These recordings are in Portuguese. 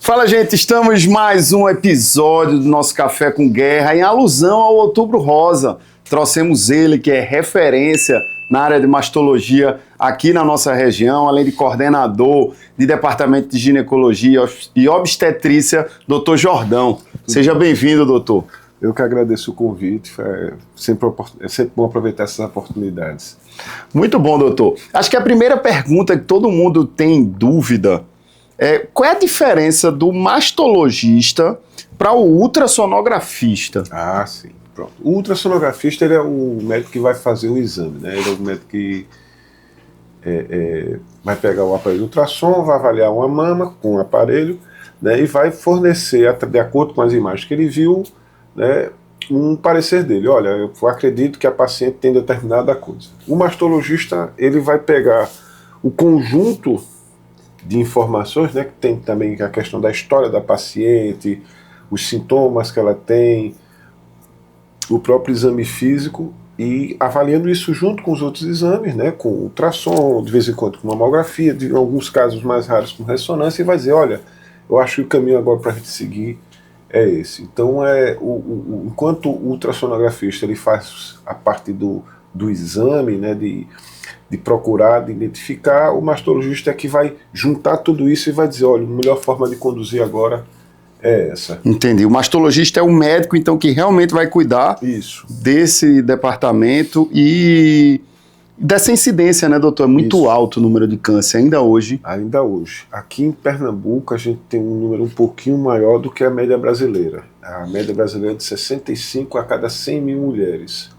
Fala, gente, estamos mais um episódio do nosso Café com Guerra em alusão ao Outubro Rosa. Trouxemos ele, que é referência na área de mastologia aqui na nossa região, além de coordenador de Departamento de Ginecologia e Obstetrícia, Dr. Jordão. Seja bem-vindo, doutor. Eu que agradeço o convite, é sempre bom aproveitar essas oportunidades. Muito bom, doutor. Acho que a primeira pergunta que todo mundo tem dúvida é qual é a diferença do mastologista para o ultrassonografista? Ah, sim. Pronto. O ultrassonografista ele é o médico que vai fazer o exame, né? Ele é o médico que vai pegar o aparelho de ultrassom, vai avaliar uma mama com o aparelho, né, e vai fornecer, de acordo com as imagens que ele viu, né, um parecer dele. Olha, eu acredito que a paciente tem determinada coisa. O mastologista ele vai pegar o conjunto de informações, né, que tem também a questão da história da paciente, os sintomas que ela tem, o próprio exame físico, e avaliando isso junto com os outros exames, né, com ultrassom, de vez em quando com mamografia, em alguns casos mais raros com ressonância, e vai dizer, olha, eu acho que o caminho agora para a gente seguir é esse. Então, enquanto o ultrassonografista ele faz a parte do exame, né, de procurar, de identificar, o mastologista é que vai juntar tudo isso e vai dizer, olha, a melhor forma de conduzir agora é essa. Entendi. O mastologista é o médico, então, que realmente vai cuidar desse departamento e dessa incidência, né, doutor? É muito alto o número de câncer, ainda hoje. Ainda hoje. Aqui em Pernambuco, a gente tem um número um pouquinho maior do que a média brasileira. A média brasileira é de 65 a cada 100 mil mulheres.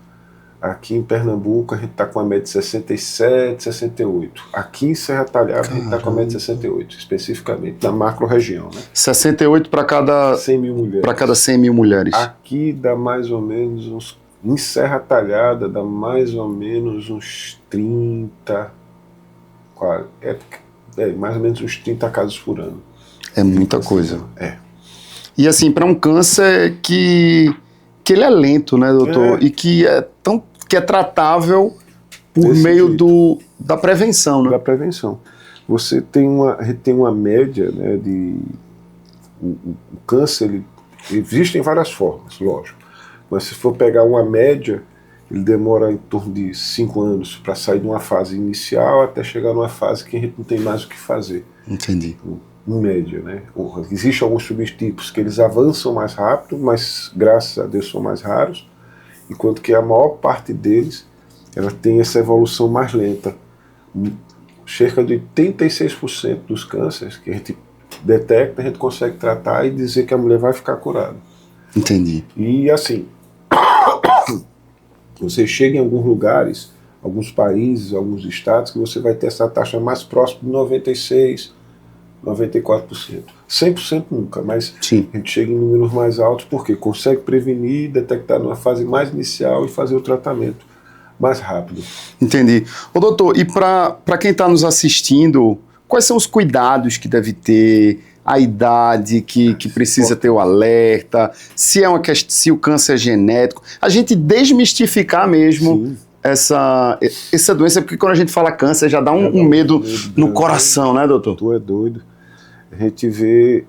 Aqui em Pernambuco, a gente está com a média de 67, 68. Aqui em Serra Talhada, a gente está com a média de 68, especificamente, na macro-região, né? 68 para cada 100 mil mulheres. Para cada 100 mil mulheres. Aqui dá mais ou menos uns... Em Serra Talhada, dá mais ou menos uns 30... mais ou menos uns 30 casos por ano. É muita coisa. É. E assim, para um câncer que ele é lento, né, doutor? E que é tratável por meio da prevenção, né? Da prevenção. Você tem a gente tem uma média, né, o câncer, existem várias formas, lógico. Mas se for pegar uma média, ele demora em torno de 5 anos para sair de uma fase inicial até chegar numa fase que a gente não tem mais o que fazer. Entendi. Em média, né? Existem alguns subtipos que eles avançam mais rápido, mas graças a Deus são mais raros, enquanto que a maior parte deles ela tem essa evolução mais lenta. Cerca de 86% dos cânceres que a gente detecta, a gente consegue tratar e dizer que a mulher vai ficar curada. Entendi. E assim, você chega em alguns lugares, alguns países, alguns estados, que você vai ter essa taxa mais próxima de 96%, 94%. 100% nunca, mas sim, a gente chega em números mais altos porque consegue prevenir, detectar numa fase mais inicial e fazer o tratamento mais rápido. Entendi. Ô doutor, e para quem está nos assistindo, quais são os cuidados que deve ter, a idade que precisa ter o alerta, se o câncer é genético, a gente desmistificar mesmo essa doença, porque quando a gente fala câncer já dá um medo no coração, né, doutor? Tu é doido. A gente vê,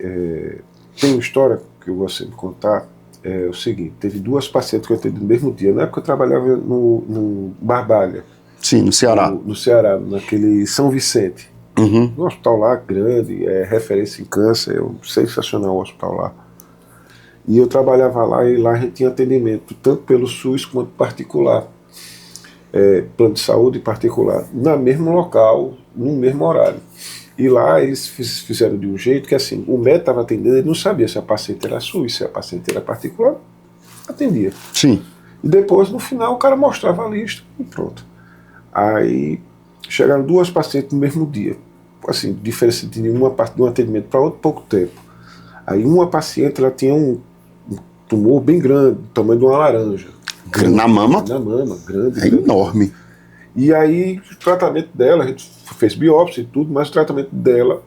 tem uma história que eu gosto de contar, é o seguinte, teve 2 pacientes que eu atendi no mesmo dia, na época eu trabalhava no Barbalha. Sim, no Ceará. No Ceará, naquele São Vicente. Um hospital lá grande, referência em câncer, sensacional o hospital lá. E eu trabalhava lá e lá a gente tinha atendimento tanto pelo SUS quanto particular. Plano de saúde particular, no mesmo local, no mesmo horário. E lá eles fizeram de um jeito que assim, o médico estava atendendo, ele não sabia se a paciente era SUS, se a paciente era particular, atendia. Sim. E depois, no final, o cara mostrava a lista e pronto. Aí chegaram 2 pacientes no mesmo dia. Assim, diferença de um atendimento para outro, pouco tempo. Aí uma paciente, ela tinha um tumor bem grande, do tamanho de uma laranja. Na mama? Na mama, grande. É grande. Enorme. E aí o tratamento dela, a gente fez biópsia e tudo, mas o tratamento dela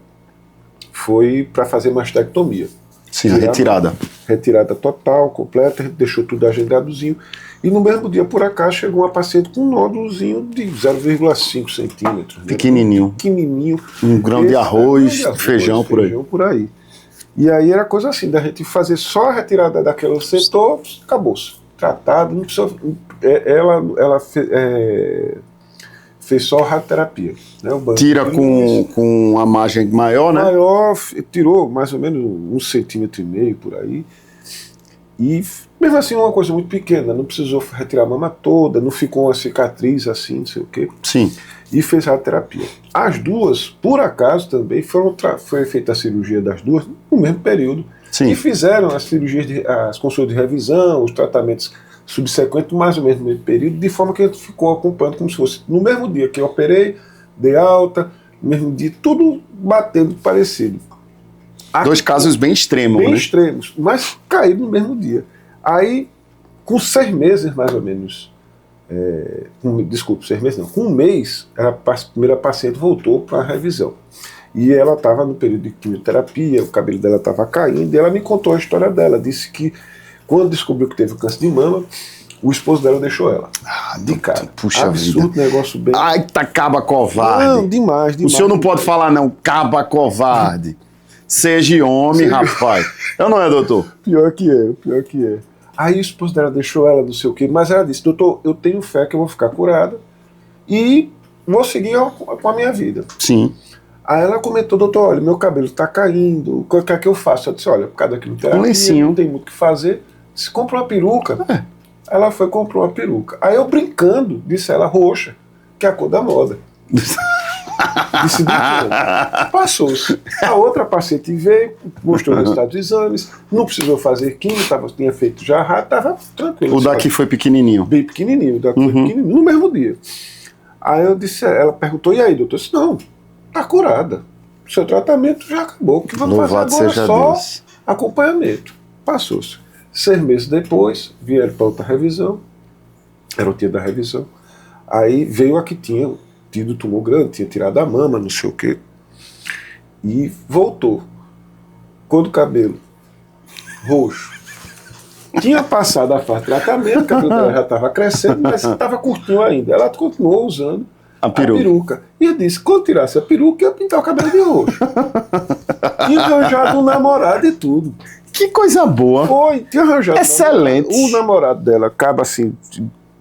foi para fazer mastectomia. Sim, a retirada. Retirada total, completa, a gente deixou tudo agendadozinho. E no mesmo dia, por acaso, chegou uma paciente com um nódulozinho de 0,5 centímetros. Pequenininho. Pequenininho. Um grão de arroz, feijão por aí. Por aí. E aí era coisa assim, da gente fazer só a retirada daquele setor, acabou-se. Tratado, não precisou, ela fez só radioterapia. Né? Tira com uma margem maior, né? Maior, tirou mais ou menos 1,5 centímetros por aí. E mesmo assim uma coisa muito pequena, não precisou retirar a mama toda, não ficou uma cicatriz assim, não sei o quê. Sim. E fez radioterapia. As duas, por acaso também, foi feita a cirurgia das duas no mesmo período. Sim. E fizeram as cirurgias, as consultas de revisão, os tratamentos subsequentes, mais ou menos no mesmo período, de forma que a gente ficou acompanhando como se fosse no mesmo dia que eu operei, dei alta, no mesmo dia, tudo batendo parecido. Dois casos bem extremos, bem né? extremos, mas caíram no mesmo dia. Aí, com 6 meses mais ou menos, desculpe, 6 meses não, com 1 mês, a primeira paciente voltou para a revisão. E ela estava no período de quimioterapia, o cabelo dela estava caindo, e ela me contou a história dela. Disse que quando descobriu que teve câncer de mama, o esposo dela deixou ela. De cara. Puxa absurdo, vida. Negócio bem... Ai, tá caba covarde. Não, demais. O senhor não pode falar não, caba covarde. Seja homem, rapaz. Eu não é, doutor? Pior que é. Aí o esposo dela deixou ela, não sei o quê, mas ela disse, doutor, eu tenho fé que eu vou ficar curada e vou seguir com a minha vida. Sim. Aí ela comentou, doutor, olha, meu cabelo está caindo, o que é que eu faço? Eu disse, olha, por causa da quimioterapia, não tem muito o que fazer, se compra uma peruca. Ela foi e comprou uma peruca. Aí eu brincando, disse ela, roxa, que é a cor da moda. Disse, passou-se. A outra paciente veio, mostrou o resultado dos exames, não precisou fazer quimio, tinha feito já, estava tranquilo. O daqui foi pequenininho. Bem pequenininho, o daqui foi pequenininho, no mesmo dia. Aí eu disse, ela perguntou, e aí, doutor? Eu disse, não, está curada. O seu tratamento já acabou. O que vamos fazer agora é só Deus. Acompanhamento. Passou-se. 6 meses depois, vieram para outra revisão, era o dia da revisão, aí veio a que tinha tido tumor grande, tinha tirado a mama, não sei o quê, e voltou. Cor do cabelo roxo. Tinha passado a fase de tratamento, o cabelo dela já estava crescendo, mas estava curtinho ainda. Ela continuou usando a peruca. E eu disse, quando tirasse a peruca, eu ia pintar o cabelo de roxo. Tinha arranjado um namorado e tudo. Que coisa boa. Foi, tinha arranjado. Excelente. O namorado dela acaba assim,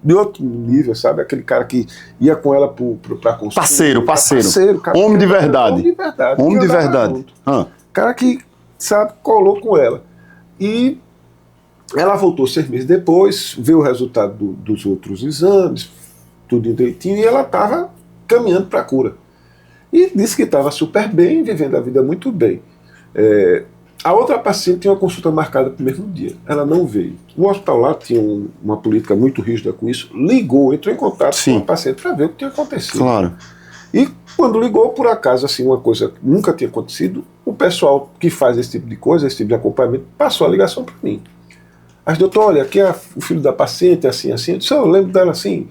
de outro nível, sabe? Aquele cara que ia com ela pra consulta. Parceiro. Cara, homem de verdade. Homem de verdade. Cara que, sabe, colou com ela. E ela voltou 6 meses depois, viu o resultado dos outros exames, tudo direitinho, e ela estava caminhando para a cura. E disse que estava super bem, vivendo a vida muito bem. A outra paciente tinha uma consulta marcada para o mesmo dia. Ela não veio. O hospital lá tinha uma política muito rígida com isso. Ligou, entrou em contato com a paciente para ver o que tinha acontecido. Claro. E quando ligou, por acaso, assim, uma coisa que nunca tinha acontecido, o pessoal que faz esse tipo de coisa, esse tipo de acompanhamento, passou a ligação para mim. Aí, doutor, olha, aqui é o filho da paciente, assim. Eu disse, eu lembro dela assim.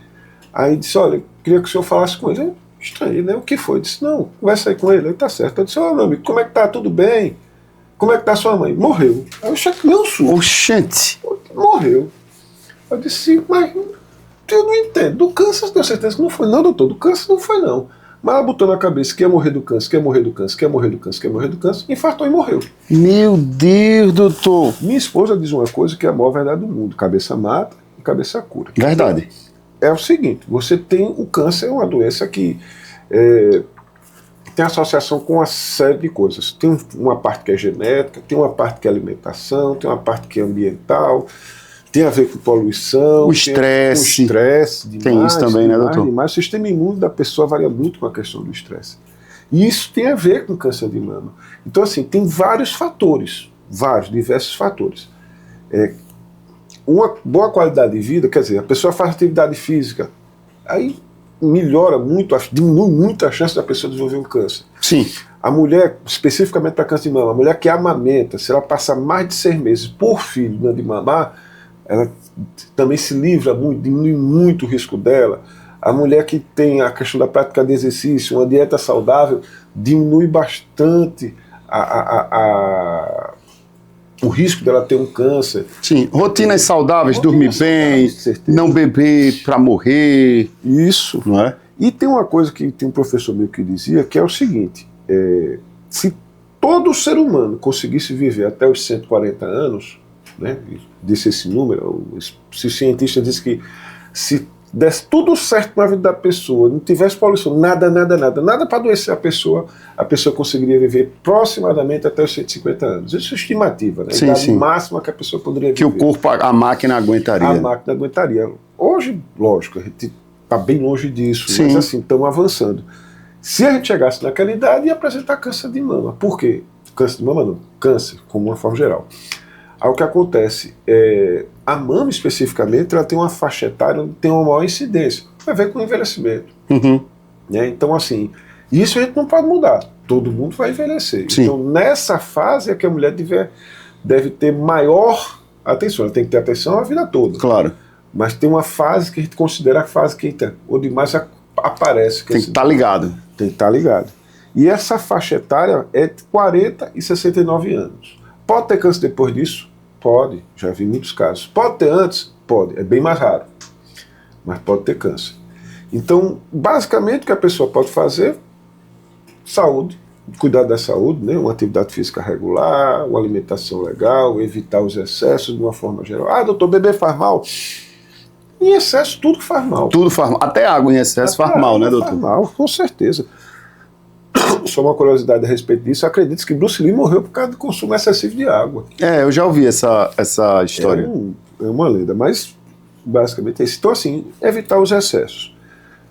Aí disse, olha, queria que o senhor falasse com ele. Eu estranhei, né? O que foi? Eu disse, não, conversa aí com ele. Ele tá certo. Eu disse, meu amigo, como é que tá? Tudo bem? Como é que tá sua mãe? Morreu. Aí eu achei que meu surto. Oxente. Morreu. Eu disse, mas eu não entendo. Do câncer, eu tenho certeza que não foi. Não, doutor, do câncer não foi, não. Mas ela botou na cabeça que ia morrer do câncer, que ia morrer do câncer, que ia morrer do câncer, que ia morrer do câncer, infartou e morreu. Meu Deus, doutor. Minha esposa diz uma coisa que é a maior verdade do mundo. Cabeça mata e cabeça cura. Verdade. É o seguinte, você tem o câncer, é uma doença que tem associação com uma série de coisas. Tem uma parte que é genética, tem uma parte que é alimentação, tem uma parte que é ambiental, tem a ver com poluição, o estresse. Tem isso também, né, doutor? O sistema imune da pessoa varia muito com a questão do estresse. E isso tem a ver com câncer de mama. Então, assim, tem vários fatores, diversos fatores. Uma boa qualidade de vida, quer dizer, a pessoa faz atividade física, aí melhora muito, diminui muito a chance da pessoa desenvolver um câncer. Sim. A mulher, especificamente para câncer de mama, a mulher que amamenta, se ela passar mais de 6 meses por filho, né, de mamar, ela também se livra muito, diminui muito o risco dela. A mulher que tem a questão da prática de exercício, uma dieta saudável, diminui bastante o risco dela ter um câncer. Sim, rotinas saudáveis, dormir bem, não beber para morrer. Isso. Não é? E tem uma coisa que tem um professor meu que dizia, que é o seguinte, se todo ser humano conseguisse viver até os 140 anos, né, disse esse número, se o cientista disse que se desse tudo certo na vida da pessoa, não tivesse poluição, nada para adoecer a pessoa conseguiria viver aproximadamente até os 150 anos. Isso é estimativa, né? A idade máxima que a pessoa poderia viver. Que o corpo, a máquina aguentaria. A máquina aguentaria. Hoje, lógico, a gente está bem longe disso, mas assim, estamos avançando. Se a gente chegasse naquela idade, ia apresentar câncer de mama. Por quê? Câncer de mama não, câncer, como uma forma geral. Aí o que acontece, a mama especificamente, ela tem uma faixa etária onde tem uma maior incidência. Vai ver com o envelhecimento. Né? Então, assim, isso a gente não pode mudar. Todo mundo vai envelhecer. Sim. Então, nessa fase é que a mulher deve ter maior atenção. Ela tem que ter atenção a vida toda. Claro. Mas tem uma fase que a gente considera a fase que onde mais aparece. Tem que estar ligado. Tem que estar ligado. E essa faixa etária é de 40 e 69 anos. Pode ter câncer depois disso? Pode, já vi muitos casos. Pode ter antes? Pode, é bem mais raro. Mas pode ter câncer. Então, basicamente, o que a pessoa pode fazer, saúde, cuidar da saúde, né? Uma atividade física regular, uma alimentação legal, evitar os excessos de uma forma geral. Ah, doutor, beber faz mal? Em excesso, tudo faz mal. Tudo faz mal. Até água em excesso faz mal, né, doutor? Faz mal, com certeza. Só uma curiosidade a respeito disso, acredito que Bruce Lee morreu por causa do consumo excessivo de água. Eu já ouvi essa história. É uma lenda, mas basicamente é isso. Então, assim, evitar os excessos.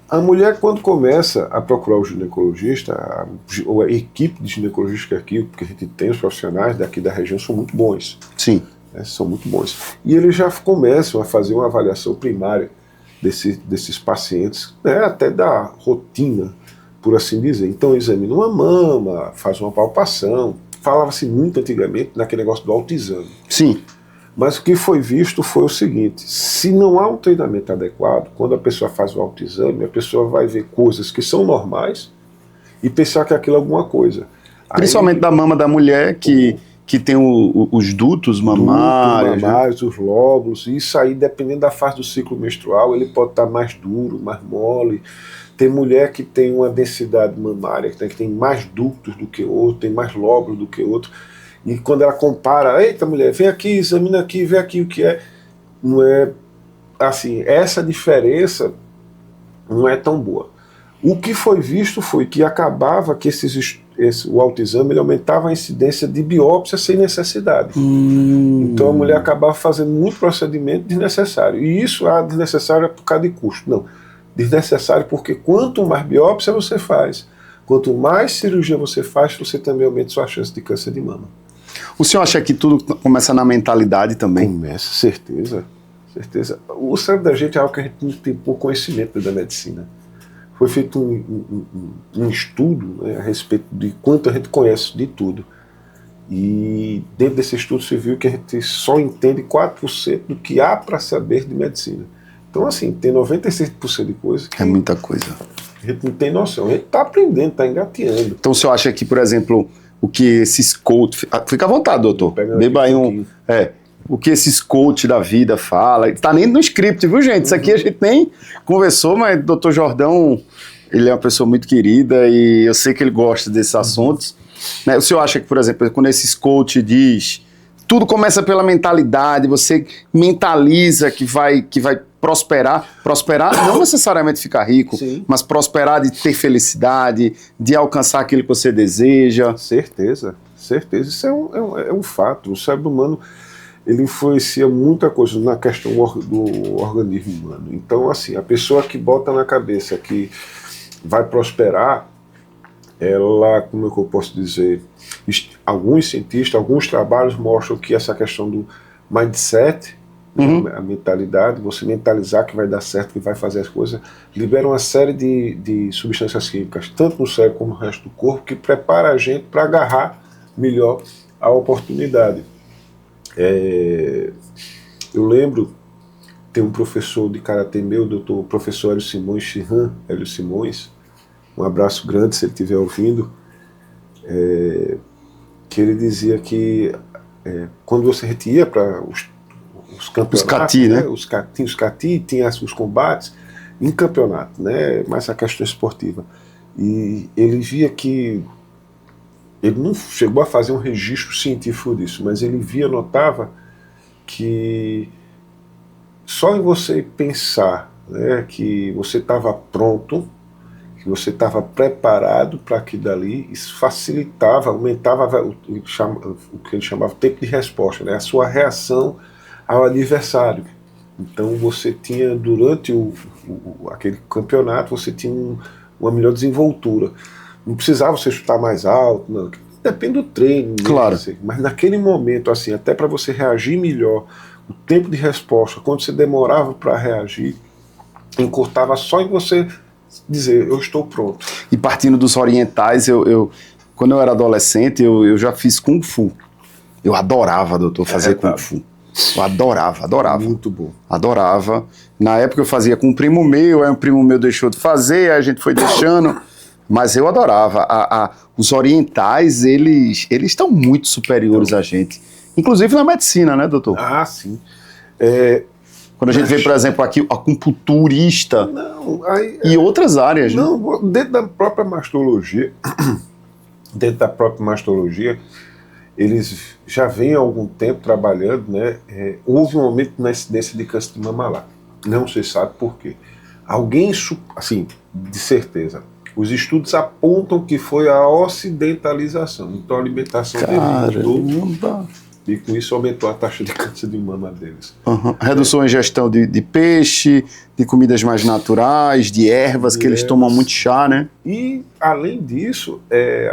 A mulher, quando começa a procurar o ginecologista, a equipe de ginecologistas aqui, porque a gente tem, os profissionais daqui da região são muito bons. Sim. São muito bons. E eles já começam a fazer uma avaliação primária desses pacientes, né, até da rotina, por assim dizer. Então examina uma mama, faz uma palpação. Falava-se muito antigamente naquele negócio do autoexame. Sim. Mas o que foi visto foi o seguinte: se não há um treinamento adequado, quando a pessoa faz o autoexame, a pessoa vai ver coisas que são normais e pensar que aquilo é alguma coisa. Principalmente da mama da mulher, que tem os dutos mamários, os lóbulos. E isso aí, dependendo da fase do ciclo menstrual, ele pode estar mais duro, mais mole. Tem mulher que tem uma densidade mamária, que tem mais ductos do que outro, tem mais lóbulos do que outro. E quando ela compara, eita mulher, vem aqui, examina aqui, vê aqui o que é. Não é assim, essa diferença não é tão boa. O que foi visto foi que acabava que o autoexame ele aumentava a incidência de biópsia sem necessidade. Então a mulher acabava fazendo muito procedimento desnecessário. E isso desnecessário é por causa de custo. Não. Desnecessário porque quanto mais biópsia você faz, quanto mais cirurgia você faz, você também aumenta sua chance de câncer de mama. O senhor acha que tudo começa na mentalidade também? Começa, certeza. O cérebro da gente é algo que a gente não tem pouco conhecimento da medicina. Foi feito um estudo, né, a respeito de quanto a gente conhece de tudo. E dentro desse estudo se viu que a gente só entende 4% do que há para saber de medicina. Então, assim, tem 96% de coisa que é muita coisa. A gente não tem noção. A gente está aprendendo, está engateando. Então, o senhor acha que, por exemplo, o que esses coach... Fica à vontade, doutor. Beba aí o que esses coach da vida fala. Está nem no script, viu, gente? Isso aqui a gente nem conversou, mas o doutor Jordão, ele é uma pessoa muito querida e eu sei que ele gosta desses assuntos. Né? O senhor acha que, por exemplo, quando esses coach diz... Tudo começa pela mentalidade, você mentaliza que vai prosperar não necessariamente ficar rico, sim, mas prosperar de ter felicidade, de alcançar aquilo que você deseja. Certeza. Isso é um fato. O cérebro humano ele influencia muita coisa na questão do organismo humano. Então, assim, a pessoa que bota na cabeça que vai prosperar, ela, como é que eu posso dizer, alguns cientistas, alguns trabalhos mostram que essa questão do mindset, a mentalidade, você mentalizar que vai dar certo, que vai fazer as coisas, libera uma série de substâncias químicas, tanto no cérebro como no resto do corpo, que prepara a gente para agarrar melhor a oportunidade. Eu lembro, tem um professor de karatê meu, o professor Hélio Simões, um abraço grande se ele estiver ouvindo, que ele dizia que quando você ia para os campeonatos, os cati, tinha os combates em campeonato, né, mais a questão esportiva, e ele via que ele não chegou a fazer um registro científico disso, mas ele notava que só em você pensar, né, que você estava pronto, que você estava preparado para aquilo dali, isso facilitava, aumentava o que ele chamava de tempo de resposta, né, a sua reação ao adversário. Então você tinha, durante aquele campeonato, você tinha uma melhor desenvoltura. Não precisava você chutar mais alto, não. Depende do treino. Claro. Assim. Mas naquele momento, assim, até para você reagir melhor, o tempo de resposta, quando você demorava para reagir, encurtava só em você dizer, eu estou pronto. E partindo dos orientais, quando eu era adolescente, eu já fiz Kung Fu. Eu adorava, doutor, fazer Kung Fu. Eu adorava. Muito bom. Adorava. Na época eu fazia com um primo meu, aí um primo meu deixou de fazer, aí a gente foi deixando, mas eu adorava. Os orientais, eles estão muito superiores a gente. Inclusive na medicina, né, doutor? Ah, sim. Quando a gente vê, por exemplo, aqui, acupunturista e outras áreas. Não, né? dentro da própria mastologia, eles já vêm há algum tempo trabalhando, né? Houve um aumento na incidência de câncer de mama lá. Não se sabe por quê. Alguém, assim, de certeza, os estudos apontam que foi a ocidentalização. Então a alimentação deles mudou. E com isso aumentou a taxa de câncer de mama deles. Redução em ingestão de peixe, de comidas mais naturais, de ervas, que eles tomam muito chá, né? E, além disso,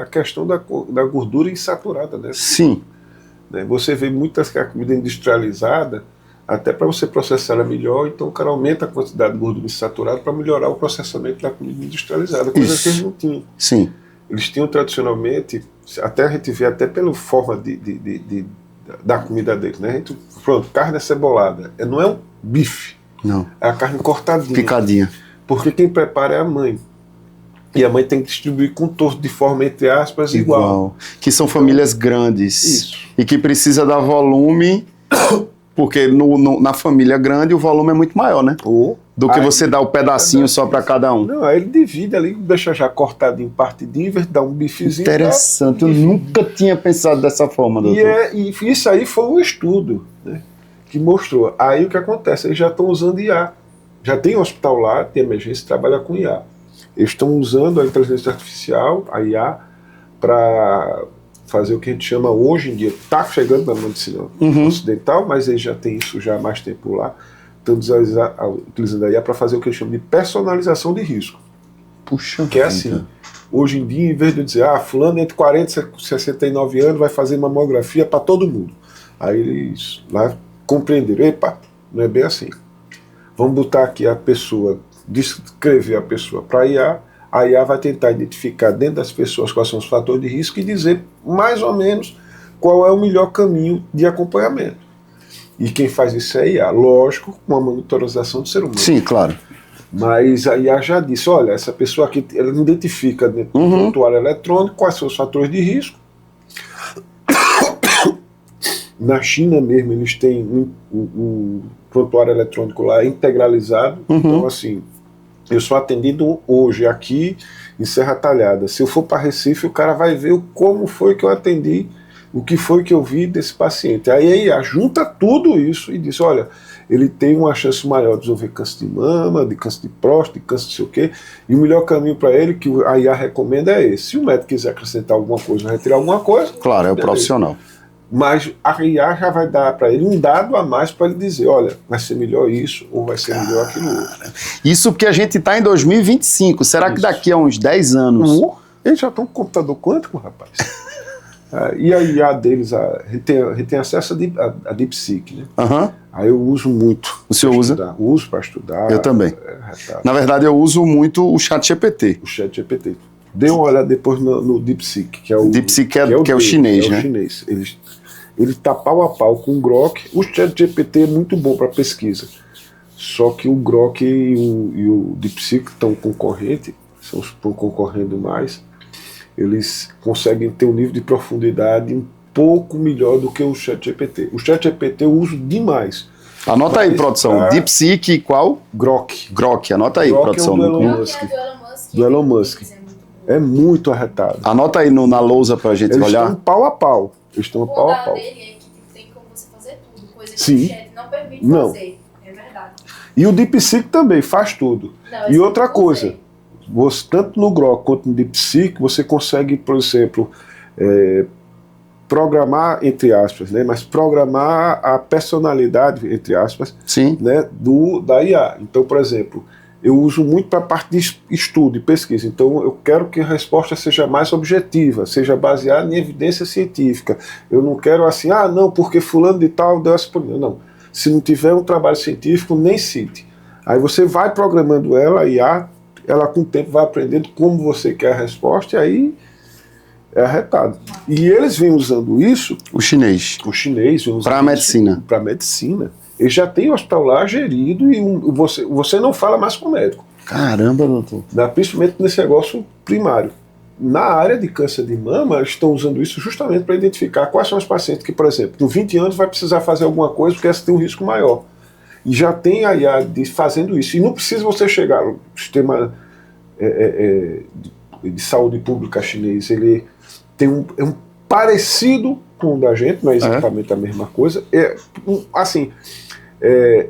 a questão da gordura insaturada, né? Sim. Você vê muitas comida industrializada, até para você processar ela melhor, então o cara aumenta a quantidade de gordura insaturada para melhorar o processamento da comida industrializada, coisa que eles não tinham. Sim. Eles tinham tradicionalmente, até a gente vê até pela forma da comida deles, né? Pronto, carne acebolada. Não é um bife. Não. É a carne cortadinha. Picadinha. Porque quem prepara é a mãe. E a mãe tem que distribuir com torto de forma, entre aspas, igual. Que são famílias grandes. Isso. E que precisa dar volume, porque na família grande o volume é muito maior, né? Do que você dar o pedacinho só para cada um. Não, aí ele divide ali, deixa já cortadinho, partidinho, em vez de dar um bifezinho. Interessante, eu nunca tinha pensado dessa forma, doutor. E isso aí foi um estudo, né, que mostrou. Aí o que acontece? Eles já estão usando IA. Já tem um hospital lá, tem emergência, trabalha com IA. Eles estão usando a inteligência artificial, a IA, para fazer o que a gente chama hoje em dia, está chegando na medicina ocidental, mas eles já têm isso já há mais tempo lá. Estão utilizando a IA para fazer o que eles chamam de personalização de risco. Puxa. Que é assim, hoje em dia, em vez de dizer, fulano entre 40 e 69 anos vai fazer mamografia para todo mundo. Aí eles lá compreenderam, epa, não é bem assim. Vamos botar aqui a pessoa, descrever a pessoa para a IA vai tentar identificar dentro das pessoas quais são os fatores de risco e dizer mais ou menos qual é o melhor caminho de acompanhamento. E quem faz isso é a IA, lógico, com a monitorização do ser humano. Sim, claro. Mas a IA já disse, olha, essa pessoa aqui, ela identifica dentro do prontuário eletrônico quais são os fatores de risco. Na China mesmo, eles têm um prontuário eletrônico lá integralizado. Então, assim, eu sou atendido hoje aqui em Serra Talhada. Se eu for para Recife, o cara vai ver como foi que eu atendi, o que foi que eu vi desse paciente. Aí a IA junta tudo isso e diz, olha, ele tem uma chance maior de desenvolver câncer de mama, de câncer de próstata, de câncer não sei o quê, e o melhor caminho para ele, que a IA recomenda, é esse. Se o médico quiser acrescentar alguma coisa, retirar alguma coisa... Claro, é o profissional. Mas a IA já vai dar para ele um dado a mais para ele dizer, olha, vai ser melhor isso ou vai ser melhor aquilo outro. Isso porque a gente está em 2025. Será que daqui a uns 10 anos... Eles já estão com computador quântico, rapaz. E a IA deles, a gente tem acesso a DeepSeek, né? Aí eu uso muito. O senhor usa? Uso para estudar. Eu também. Na verdade, eu uso muito o ChatGPT. O ChatGPT. Dê uma olhada depois no DeepSeek, que é o... DeepSeek que é o chinês, né? É o chinês. Ele está pau a pau com o Grok. O ChatGPT é muito bom para pesquisa. Só que o Grok e o DeepSeek estão concorrentes, estão concorrendo mais. Eles conseguem ter um nível de profundidade um pouco melhor do que o ChatGPT. O ChatGPT eu uso demais. Anota aí, produção. DeepSeek qual? Grok. Grok, anota aí, produção. É do Elon Musk. Do Elon Musk. É muito arretado. Anota aí na lousa pra gente Eles olhar. estão pau a pau. Eles estão O pau a bom pau. dele é que tem como você fazer tudo, coisa que Sim. o chat não permite Não. fazer. É verdade. E o DeepSeek também faz tudo. Não, E esse outra eu não coisa, sei. você, tanto no Grok quanto no DeepSeek, você consegue, por exemplo, programar, entre aspas, né, mas programar a personalidade, entre aspas, Sim. né, da IA. Então, por exemplo, eu uso muito para a parte de estudo e pesquisa. Então, eu quero que a resposta seja mais objetiva, seja baseada em evidência científica. Eu não quero assim, não, porque fulano de tal deu essa opinião. Não. Se não tiver um trabalho científico, nem cite. Aí você vai programando ela, a IA, ela com o tempo vai aprendendo como você quer a resposta, e aí é arretado. E eles vêm usando isso, O chinês. o chinês vem usando Para a medicina. para medicina. Ele já tem o hospital lá gerido e você não fala mais com o médico, Caramba, doutor. principalmente nesse negócio primário. Na área de câncer de mama, eles estão usando isso justamente para identificar quais são os pacientes que, por exemplo, com 20 anos vai precisar fazer alguma coisa porque essa tem um risco maior. E já tem a IA fazendo isso. E não precisa você chegar no sistema de saúde pública chinês. Ele tem um parecido com o da gente, não é exatamente a mesma coisa.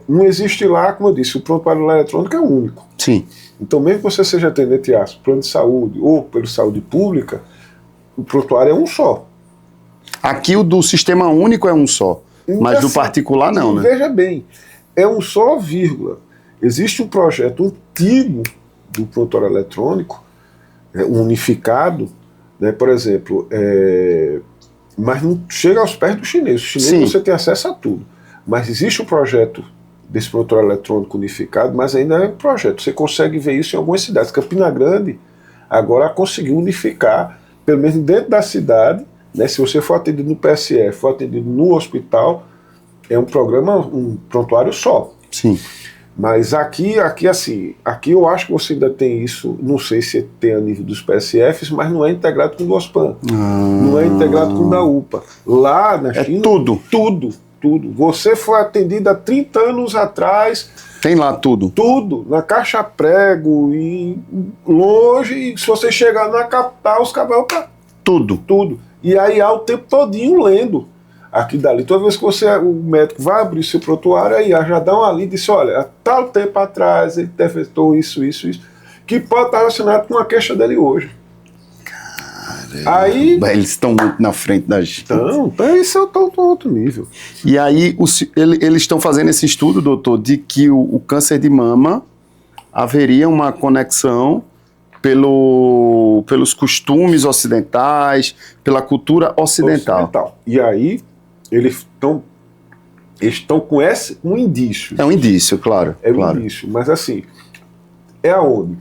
Não existe lá, como eu disse, o prontuário eletrônico é único. Sim. Então, mesmo que você seja atendente a plano de saúde ou pela saúde pública, o prontuário é um só. Aqui o do sistema único é um só. Mas do particular não, né? Veja bem, é um só, vírgula. Existe um projeto antigo do prontuário eletrônico, unificado, né, por exemplo, mas não chega aos pés do chinês. O chinês Sim. você tem acesso a tudo. Mas existe um projeto desse prontuário eletrônico unificado, mas ainda é um projeto. Você consegue ver isso em algumas cidades. Campina Grande agora conseguiu unificar, pelo menos dentro da cidade, né, se você for atendido no PSF, for atendido no hospital, é um programa, um prontuário só. Sim. Mas aqui eu acho que você ainda tem isso, não sei se tem a nível dos PSFs, mas não é integrado com o do OSPAN, não é integrado com o da UPA. Lá na China, tudo. Você foi atendido há 30 anos atrás. Tem lá tudo. Tudo, na caixa prego, e longe, e se você chegar na capital, os cabelos tudo. E aí há o tempo todinho lendo aqui dali. Toda vez que o médico vai abrir seu prontuário, aí já dá uma lida e diz, olha, há tal tempo atrás ele defetou isso, que pode estar relacionado com a queixa dele hoje. Aí, eles estão muito na frente da gente. então isso é outro nível. E aí eles estão fazendo esse estudo, doutor, de que o câncer de mama haveria uma conexão pelos costumes ocidentais, pela cultura ocidental. E aí eles estão com um indício. É um indício, claro. Um indício, mas assim, é aonde?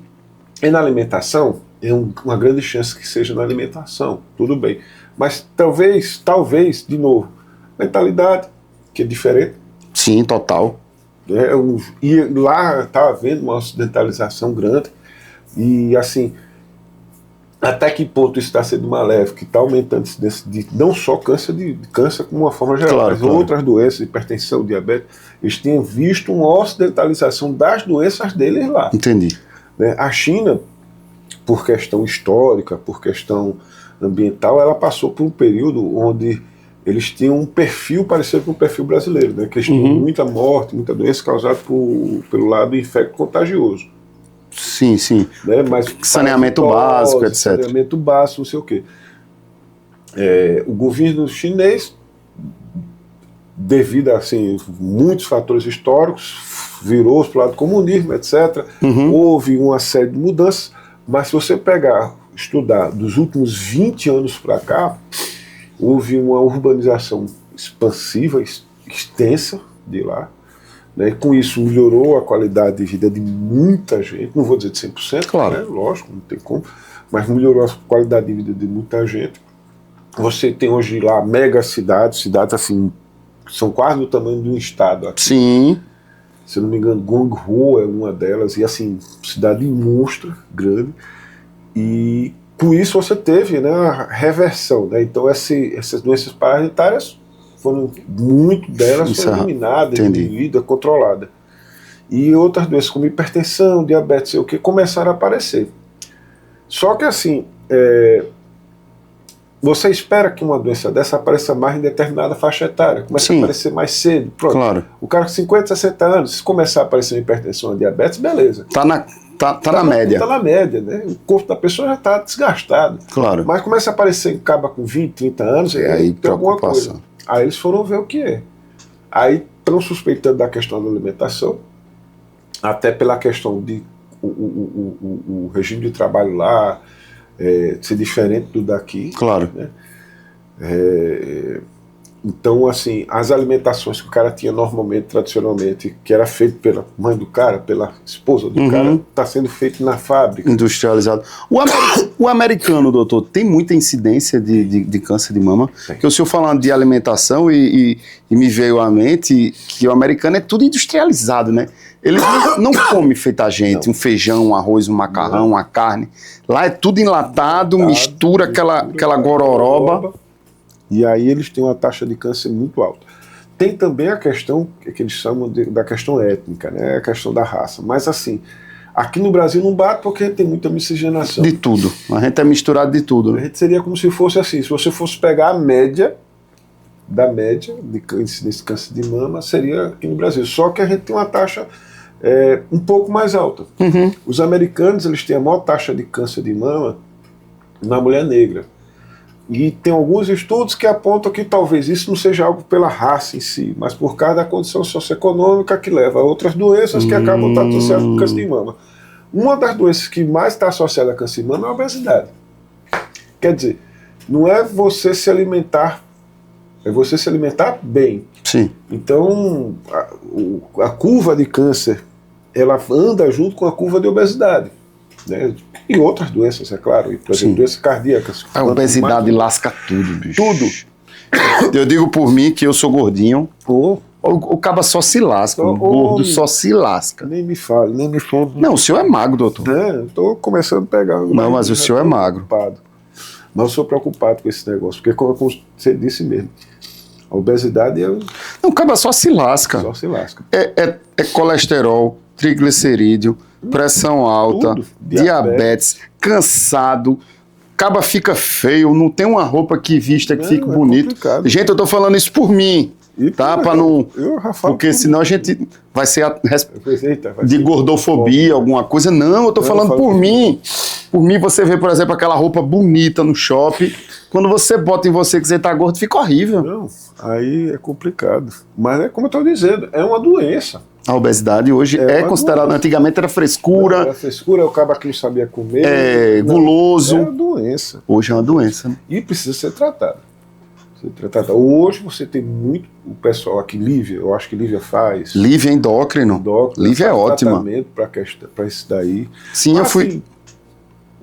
É na alimentação? É uma grande chance que seja na alimentação, tudo bem. Mas talvez, de novo, mentalidade, que é diferente. Sim, total. E lá está havendo uma ocidentalização grande. E assim, até que ponto isso está sendo maléfico, que está aumentando a incidência de não só câncer, câncer como uma forma geral, mas outras doenças, hipertensão, diabetes, eles tinham visto uma ocidentalização das doenças deles lá. Entendi. Né? A China, por questão histórica, por questão ambiental, ela passou por um período onde eles tinham um perfil parecido com o perfil brasileiro, né? Que eles tinham muita morte, muita doença causada pelo lado infecto-contagioso. Sim. Né? Mas saneamento básico, etc. Saneamento básico, não sei o quê. O governo chinês, devido a muitos fatores históricos, virou-se para o lado do comunismo, etc. Houve uma série de mudanças, mas se você estudar dos últimos 20 anos para cá, houve uma urbanização expansiva, extensa de lá. Né? Com isso melhorou a qualidade de vida de muita gente, não vou dizer de 100%, claro. Né? Lógico, não tem como, mas melhorou a qualidade de vida de muita gente. Você tem hoje lá mega cidades assim, são quase do tamanho de um estado aqui. Sim. Se eu não me engano, Guangzhou é uma delas, e assim, cidade monstra, grande, e com isso você teve, né, a reversão, né? Então essas doenças parasitárias muito delas foram eliminadas, diminuídas, controladas. E outras doenças como hipertensão, diabetes, sei o que, começaram a aparecer. Só que assim, você espera que uma doença dessa apareça mais em determinada faixa etária, começa a aparecer mais cedo. Pronto. Claro. O cara com 50, 60 anos, se começar a aparecer uma hipertensão, uma diabetes, beleza. Tá na média. Tá na média, né? O corpo da pessoa já está desgastado. Claro. Mas começa a aparecer em caba com 20, 30 anos, e aí tem alguma coisa. Aí eles foram ver o que é. Aí estão suspeitando da questão da alimentação, até pela questão de o regime de trabalho lá ser diferente do daqui. Claro. Né? Então, assim, as alimentações que o cara tinha normalmente, tradicionalmente, que era feito pela mãe do cara, pela esposa do cara, está sendo feito na fábrica. Industrializado. O americano, doutor, tem muita incidência de câncer de mama? Porque o senhor falando de alimentação e me veio à mente que o americano é tudo industrializado, né? Ele não come feita a gente, um feijão, um arroz, um macarrão, uma carne. Lá é tudo enlatado, mistura aquela gororoba. E aí eles têm uma taxa de câncer muito alta. Tem também a questão que eles chamam da questão étnica, né? A questão da raça. Mas assim, aqui no Brasil não bate porque tem muita miscigenação. De tudo. A gente é misturado de tudo. Né? A gente seria como se fosse assim, se você fosse pegar a média da média de incidência de câncer de mama, seria aqui no Brasil. Só que a gente tem uma taxa um pouco mais alta. Os americanos, eles têm a maior taxa de câncer de mama na mulher negra. E tem alguns estudos que apontam que talvez isso não seja algo pela raça em si, mas por causa da condição socioeconômica que leva a outras doenças que acabam estando associadas com câncer de mama. Uma das doenças que mais está associada a câncer de mama é a obesidade. Quer dizer, não é você se alimentar, é você se alimentar bem. Sim. Então, a curva de câncer, ela anda junto com a curva de obesidade. Né? E outras doenças, é claro. E, por exemplo, doenças cardíacas. A obesidade lasca tudo, bicho. Tudo. Eu digo por mim que eu sou gordinho. O caba só se lasca. O gordo só se lasca. Nem me fale, nem me fale. Não, o senhor é magro, doutor. Eu tô começando a pegar. Não, mas o senhor é magro. Mas eu sou preocupado com esse negócio. Porque, como você disse mesmo, a obesidade é. Não, o caba só se lasca. Só se lasca. É colesterol, triglicerídeo, pressão alta, diabetes, cansado, caba fica feio, não tem uma roupa que vista que fique bonito. Complicado. Gente, eu tô falando isso por mim, tá? Para não, porque senão a gente vai ser de gordofobia, alguma coisa. Não, eu tô falando por mim. Por mim, você vê, por exemplo, aquela roupa bonita no shopping. Quando você bota em você que você tá gordo, fica horrível. Não, aí é complicado. Mas é como eu tô dizendo, é uma doença. A obesidade hoje é considerada, antigamente era frescura. Era frescura, o cara que não sabia comer. Guloso. É uma doença. Hoje é uma doença. Né? E precisa ser tratada. Hoje você tem muito, o pessoal aqui, Lívia, eu acho que Lívia faz. Lívia é endócrino. Lívia é ótima. Tratamento para isso daí. Sim, mas, eu fui. Assim,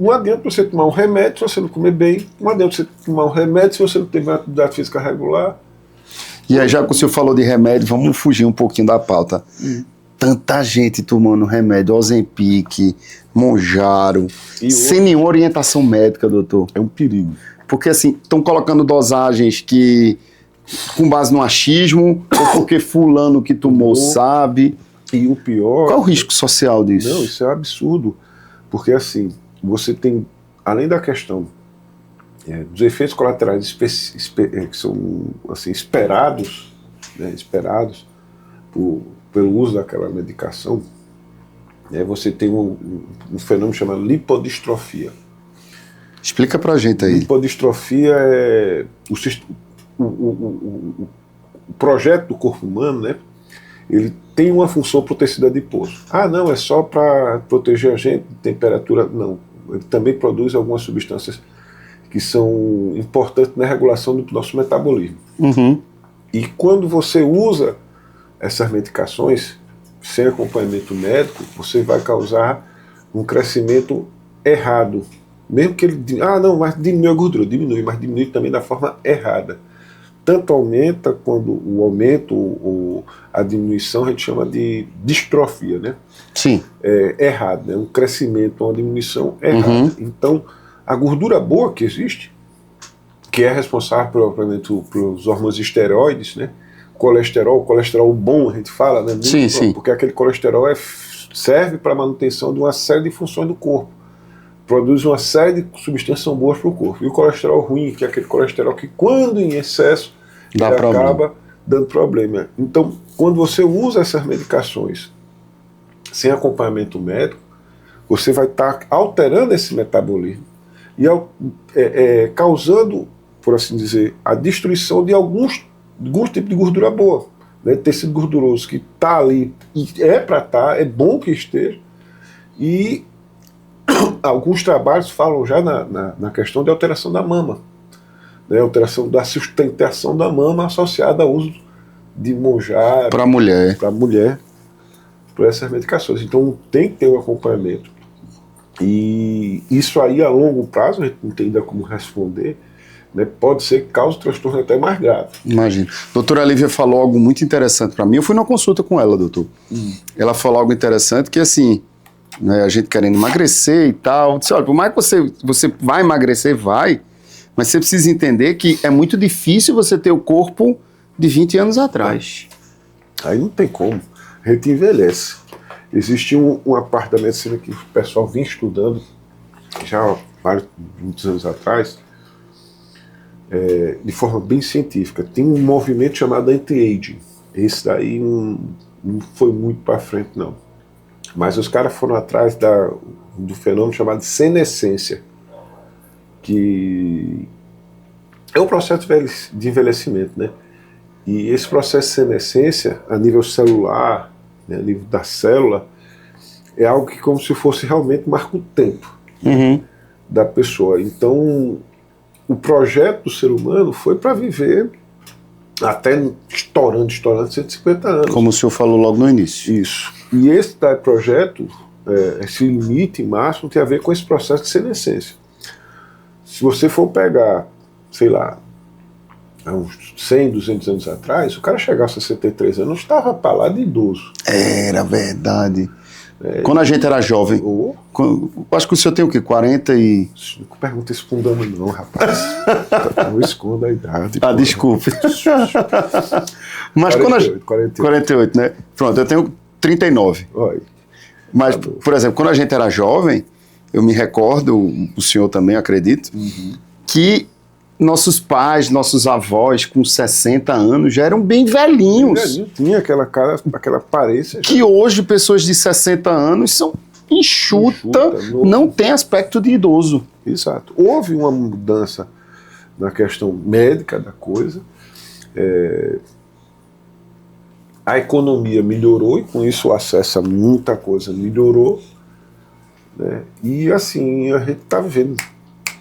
não adianta você tomar um remédio se você não comer bem. Não adianta você tomar um remédio se você não tem uma atividade física regular. E aí, já que o senhor falou de remédio, vamos fugir um pouquinho da pauta. Tanta gente tomando remédio, Ozempic, Mounjaro, sem nenhuma orientação médica, doutor. É um perigo. Porque, assim, estão colocando dosagens que, com base no achismo, ou porque fulano que tomou sabe. E o pior... Qual é o risco social disso? Não, isso é um absurdo. Porque, assim, você tem, além da questão dos efeitos colaterais que são assim, esperados, né, pelo uso daquela medicação, você tem um fenômeno chamado lipodistrofia. Explica pra gente aí. Lipodistrofia é o projeto do corpo humano, né? Ele tem uma função protegida de adiposo. Ah, não, é só para proteger a gente de temperatura. Não, ele também produz algumas substâncias que são importantes na regulação do nosso metabolismo. E quando você usa essas medicações sem acompanhamento médico, você vai causar um crescimento errado. Mesmo que ele... não, mas diminui a gordura. Diminui, mas diminui também da forma errada. Tanto aumenta quando o aumento ou a diminuição a gente chama de distrofia, né? Sim. Errado, né? Um crescimento ou uma diminuição errada. Então, a gordura boa que existe, que é responsável pelos hormônios esteroides, né? Colesterol bom, a gente fala, né? Sim. Porque aquele colesterol serve para a manutenção de uma série de funções do corpo. produz uma série de substâncias que são boas para o corpo. E o colesterol ruim, que é aquele colesterol que, quando em excesso, Dá ele problema. acaba dando problema. Então, quando você usa essas medicações sem acompanhamento médico, você vai estar alterando esse metabolismo e causando, por assim dizer, a destruição de alguns tipos de gordura boa. Né? Tecido gorduroso que está ali, e é para estar, é bom que esteja, e alguns trabalhos falam já na questão de alteração da mama, né? Alteração da sustentação da mama associada ao uso de monjaro Para a mulher. para a mulher, por essas medicações. Então tem que ter um acompanhamento. E isso aí a longo prazo, a gente não tem ainda como responder, né? Pode ser que cause transtorno até mais grave. Imagina. Doutora Lívia falou algo muito interessante para mim. Eu fui numa consulta com ela, doutor. Ela falou algo interessante que, assim, né, a gente querendo emagrecer e tal. Eu disse, olha, por mais que você vai emagrecer, vai, mas você precisa entender que é muito difícil você ter o corpo de 20 anos atrás. Aí não tem como. A gente envelhece. Existe uma parte da medicina que o pessoal vinha estudando já há muitos anos atrás, de forma bem científica. Tem um movimento chamado anti-aging. Esse daí não foi muito para frente, não. Mas os caras foram atrás do fenômeno chamado senescência, que é um processo de envelhecimento, né? E esse processo de senescência, a nível celular, né, a nível da célula, é algo que como se fosse realmente marca o tempo da pessoa. Então, o projeto do ser humano foi para viver até estourando 150 anos. Como o senhor falou logo no início. Isso. E esse projeto, esse limite máximo, tem a ver com esse processo de senescência. Se você for pegar, sei lá, há uns 100, 200 anos atrás, o cara chegava aos 63 anos, estava para lá de idoso. Era verdade. Quando a gente era jovem, acho que o senhor tem o quê? 40 e... Não pergunta isso para um dano não, rapaz. Não esconda a idade. Ah, desculpe. Mas 48, né? Pronto, eu tenho 39. Oi. Mas, por exemplo, quando a gente era jovem, eu me recordo, o senhor também, acredito, que nossos pais, nossos avós, com 60 anos, já eram bem velhinhos. Tinha aquela cara, aquela aparência. Que hoje, pessoas de 60 anos são enxuta, não tem aspecto de idoso. Exato. Houve uma mudança na questão médica da coisa. A economia melhorou e com isso o acesso a muita coisa melhorou. Né? E assim, a gente está vivendo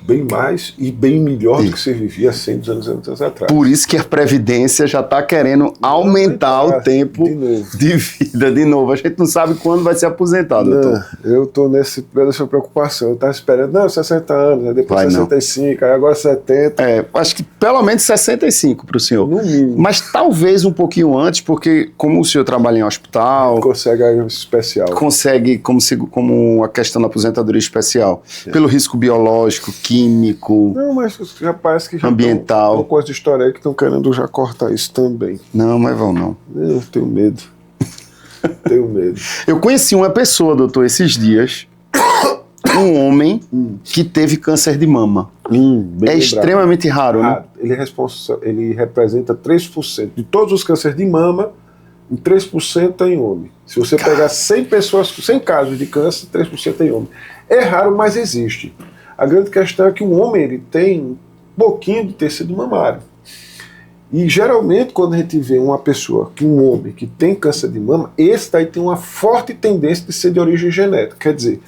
bem mais e bem melhor do que se vivia há 100 anos atrás. Por isso que a Previdência já está querendo aumentar o tempo de vida de novo. A gente não sabe quando vai ser aposentado. Não, eu estou nessa preocupação. Eu estava esperando, 60 anos, né? Depois 65, aí agora 70. Acho que pelo menos 65 para o senhor. No mínimo. Mas talvez um pouquinho antes, porque como o senhor trabalha em hospital... Consegue aí um especial. Consegue, como a questão da aposentadoria especial. Pelo risco biológico, químico... Não, mas já parece que já ambiental. Uma coisa de história aí que estão querendo já cortar isso também. Não, mas vão não. Eu tenho medo. Tenho medo. Eu conheci uma pessoa, doutor, esses dias, um homem que teve câncer de mama. Extremamente raro, né? Ele representa 3%. De todos os cânceres de mama, 3% é em homem. Se você pegar 100 pessoas, 100 casos de câncer, 3% é em homem. É raro, mas existe. A grande questão é que o homem ele tem um pouquinho de tecido mamário. E geralmente quando a gente vê uma pessoa, um homem que tem câncer de mama, esse daí tem uma forte tendência de ser de origem genética. Quer dizer,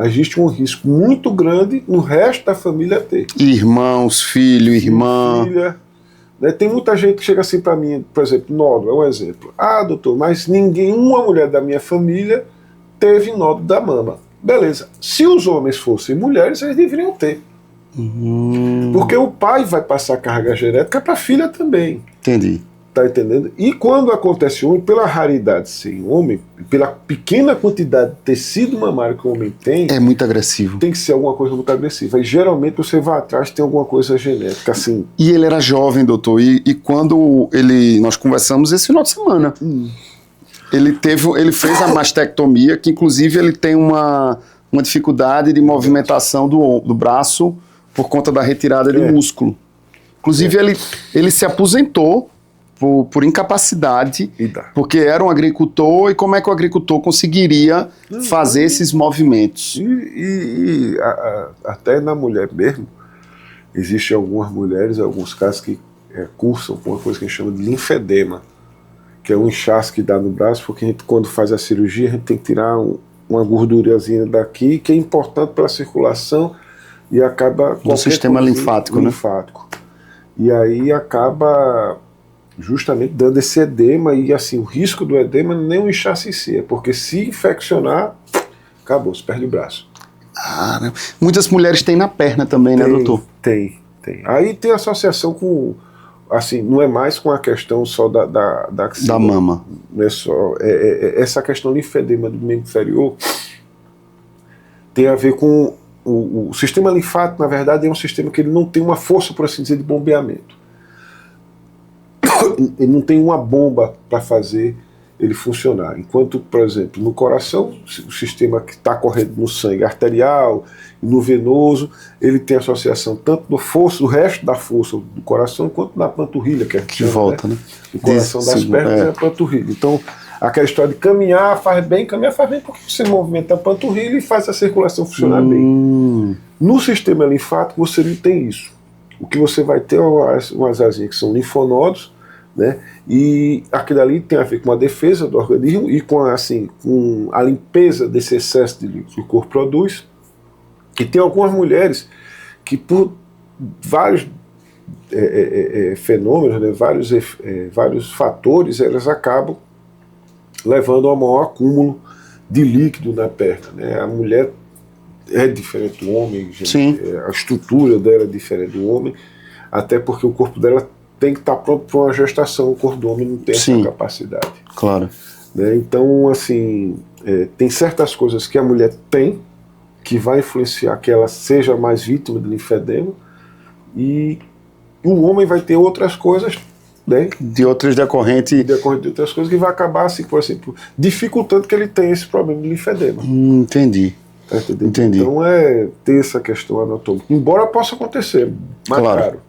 existe um risco muito grande no resto da família ter. Irmãos, filho, irmã. Filha, né? Tem muita gente que chega assim para mim, por exemplo, nódulo é um exemplo. Ah, doutor, mas nenhuma mulher da minha família teve nódulo da mama. Beleza. Se os homens fossem mulheres, eles deveriam ter. Porque o pai vai passar carga genética para a filha também. Entendi. Tá entendendo? E quando acontece homem, pela raridade de ser homem, pela pequena quantidade de tecido mamário que o homem tem, é muito agressivo. Tem que ser alguma coisa muito agressiva. E geralmente você vai atrás tem alguma coisa genética, assim. E ele era jovem, doutor, e quando nós conversamos esse final de semana, ele fez a mastectomia, que inclusive ele tem uma uma dificuldade de movimentação do braço por conta da retirada de músculo. Inclusive, ele se aposentou por incapacidade, porque era um agricultor, e como é que o agricultor conseguiria fazer esses movimentos? Até na mulher mesmo, existem algumas mulheres, alguns casos que cursam com uma coisa que a gente chama de linfedema, que é um inchaço que dá no braço, porque a gente, quando faz a cirurgia, a gente tem que tirar uma gordurazinha daqui, que é importante para a circulação, e acaba... Do sistema linfático, né? E aí acaba justamente dando esse edema, e assim, o risco do edema não é nem o inchaço em si, é porque se infeccionar, acabou, você perde o braço. Muitas mulheres têm na perna também, né, doutor? Tem. Aí tem associação com, assim, não é mais com a questão só da mama. Não é só, essa questão do linfedema do membro inferior tem a ver com o sistema linfático, na verdade, é um sistema que ele não tem uma força, por assim dizer, de bombeamento. Ele não tem uma bomba para fazer ele funcionar. Enquanto, por exemplo, no coração, o sistema que está correndo no sangue arterial e no venoso, ele tem associação tanto do resto da força do coração, quanto na panturrilha, que volta, né? O coração das pernas é a panturrilha. Então, aquela história de caminhar faz bem porque você movimenta a panturrilha e faz a circulação funcionar bem. No sistema linfático, você não tem isso. O que você vai ter umas asinhas que são linfonodos, né? E aquilo ali tem a ver com a defesa do organismo e com a limpeza desse excesso de líquido que o corpo produz. E tem algumas mulheres que, por vários fenômenos, né, vários fatores, elas acabam levando a um maior acúmulo de líquido na perna, né? A mulher é diferente do homem, a estrutura dela é diferente do homem, até porque o corpo dela tem que estar pronto para uma gestação, o corpo do homem não tem essa capacidade. Claro. Né? Então, assim, tem certas coisas que a mulher tem, que vai influenciar que ela seja mais vítima de linfedema, e o homem vai ter outras coisas, né? De outras decorrentes. De outras coisas que vai acabar, assim, por exemplo, dificultando que ele tenha esse problema de linfedema. Entendi. Tá entendendo? Entendi. Então ter essa questão anatômica. Embora possa acontecer, mais raro,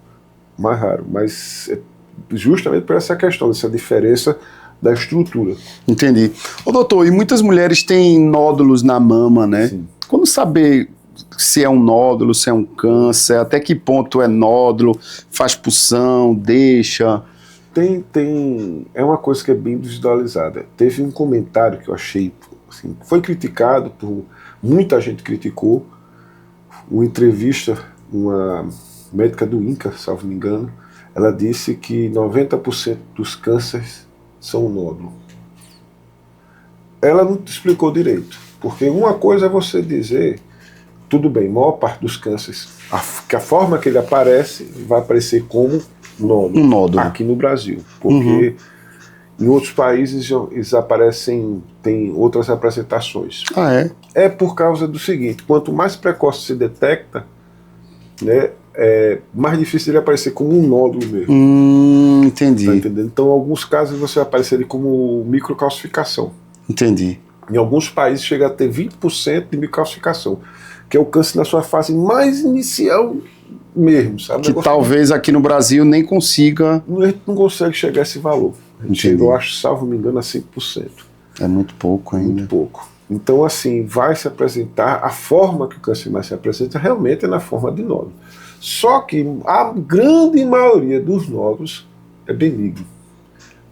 mas justamente por essa questão, dessa diferença da estrutura. Entendi. Ô doutor, e muitas mulheres têm nódulos na mama, né? Sim. Como saber se é um nódulo, se é um câncer, até que ponto é nódulo, faz punção, deixa? É uma coisa que é bem individualizada. Teve um comentário que eu achei, assim, foi criticado, muita gente criticou, uma entrevista, uma médica do INCA, salvo me engano, ela disse que 90% dos cânceres são nódulo. Ela não te explicou direito, porque uma coisa é você dizer, tudo bem, a maior parte dos cânceres, que a forma que ele aparece, vai aparecer como nódulo, um nódulo aqui no Brasil, porque em outros países eles aparecem, tem outras apresentações. É por causa do seguinte, quanto mais precoce se detecta, né, é mais difícil ele aparecer como um nódulo mesmo. Entendi. Tá entendendo? Então, em alguns casos, você vai aparecer ele como microcalcificação. Entendi. Em alguns países chega a ter 20% de microcalcificação, que é o câncer na sua fase mais inicial mesmo, sabe? Que talvez aqui no Brasil nem consiga... A gente não consegue chegar a esse valor. A gente chega, eu acho, salvo me engano, a 5%. É muito pouco ainda. Muito pouco. Então, assim, vai se apresentar, a forma que o câncer mais se apresenta realmente é na forma de nódulo. Só que a grande maioria dos nódulos é benigno.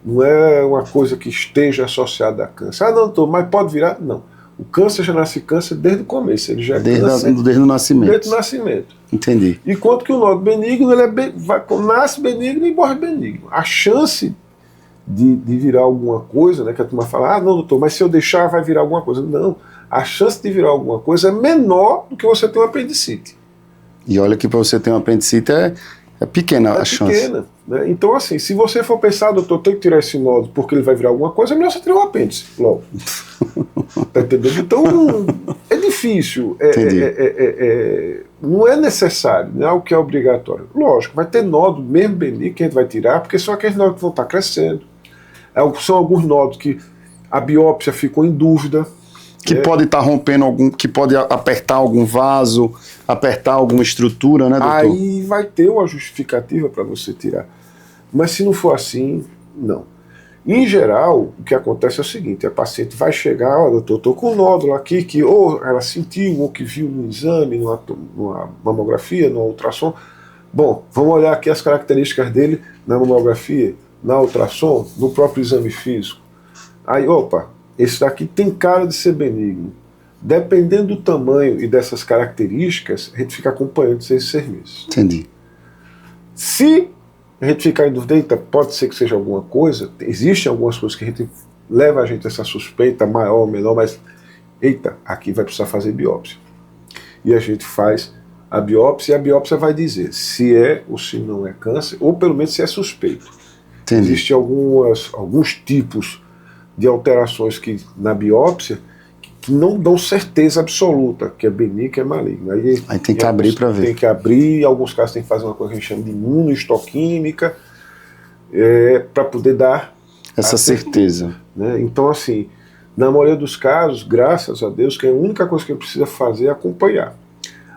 Não é uma coisa que esteja associada a câncer. Não, doutor, mas pode virar? Não. O câncer já nasce câncer desde o começo. Ele já desde o nascimento. Desde o nascimento. Entendi. Enquanto que o nódulo benigno, ele nasce benigno e morre benigno. A chance de virar alguma coisa, né, que a turma fala, não, doutor, mas se eu deixar vai virar alguma coisa. Não. A chance de virar alguma coisa é menor do que você ter um apendicite. E olha que para você ter um apendicite é pequena a chance. Pequena, né? Então, assim, se você for pensar, doutor, tem que tirar esse nódulo porque ele vai virar alguma coisa, é melhor você tirar o apêndice logo. Tá entendendo? Então, é difícil. Não é necessário, não é algo que é obrigatório. Lógico, vai ter nódulo, mesmo benigno, que a gente vai tirar, porque são aqueles nódulos que vão estar crescendo. São alguns nódulos que a biópsia ficou em dúvida. Que pode estar rompendo que pode apertar algum vaso, apertar alguma estrutura, né, doutor? Aí vai ter uma justificativa para você tirar. Mas se não for assim, não. Em geral, o que acontece é o seguinte: a paciente vai chegar, ó, doutor, estou com um nódulo aqui que ou ela sentiu, ou que viu no exame, numa mamografia, no ultrassom. Bom, vamos olhar aqui as características dele na mamografia, na ultrassom, no próprio exame físico. Aí, opa, esse daqui tem cara de ser benigno. Dependendo do tamanho e dessas características, a gente fica acompanhando 6 meses. Entendi. Se a gente ficar em dúvida, eita, pode ser que seja alguma coisa, existem algumas coisas que leva a gente a essa suspeita, maior ou menor, mas, eita, aqui vai precisar fazer biópsia. E a gente faz a biópsia, e a biópsia vai dizer se é ou se não é câncer, ou pelo menos se é suspeito. Entendi. Existem alguns tipos de alterações na biópsia que não dão certeza absoluta que é benigno, que é maligno. Aí tem que abrir para ver. Tem que abrir, em alguns casos tem que fazer uma coisa que a gente chama de imunohistoquímica, para poder dar essa certeza. Né? Então, assim, na maioria dos casos, graças a Deus, que a única coisa que a gente precisa fazer é acompanhar.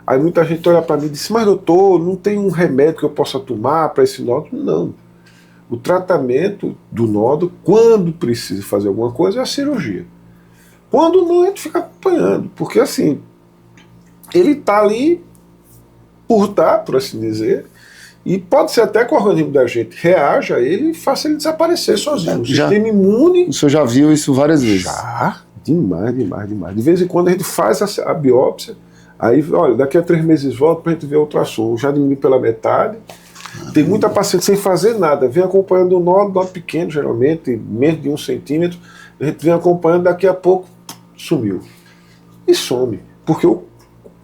Aí muita gente olha para mim e diz, mas doutor, não tem um remédio que eu possa tomar para esse nódulo? Não. O tratamento do nódulo, quando precisa fazer alguma coisa, é a cirurgia. Quando não, a gente fica acompanhando, porque assim, ele está ali por estar, por assim dizer, e pode ser até que o organismo da gente reaja a ele e faça ele desaparecer sozinho. O sistema imune... O senhor já viu isso várias vezes? Já, demais. De vez em quando a gente faz a biópsia, aí, olha, daqui a 3 meses volta para a gente ver o ultrassom, já diminui pela metade. Tem muita paciente sem fazer nada, vem acompanhando um nódulo pequeno, geralmente, menos de 1 centímetro, a gente vem acompanhando, daqui a pouco sumiu. E some, porque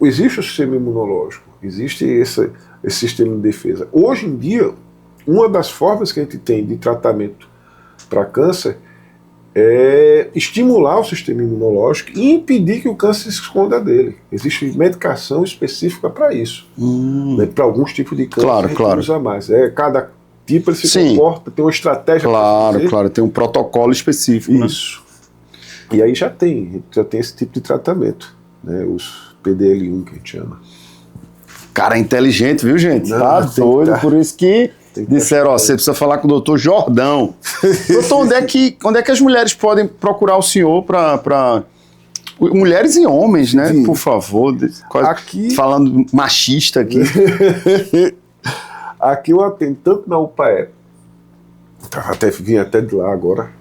existe o sistema imunológico, existe esse sistema de defesa. Hoje em dia, uma das formas que a gente tem de tratamento para câncer é estimular o sistema imunológico e impedir que o câncer se esconda dele. Existe medicação específica para isso. Né? Para alguns tipos de câncer, claro, a gente claro. usa mais. Cada tipo ele se comporta, tem uma estratégia. Claro, tem um protocolo específico. Isso. Né? E aí já tem esse tipo de tratamento, né? Os PDL1 que a gente chama. Cara, é inteligente, viu, gente? Não, tá doido, por isso que disseram, ó, você precisa falar com o doutor Jordão. Doutor, onde é que as mulheres podem procurar o senhor para... Mulheres e homens, né? Sim. Por favor. Aqui... Falando machista aqui. Aqui eu atendo tanto na UPAE, vim até de lá agora,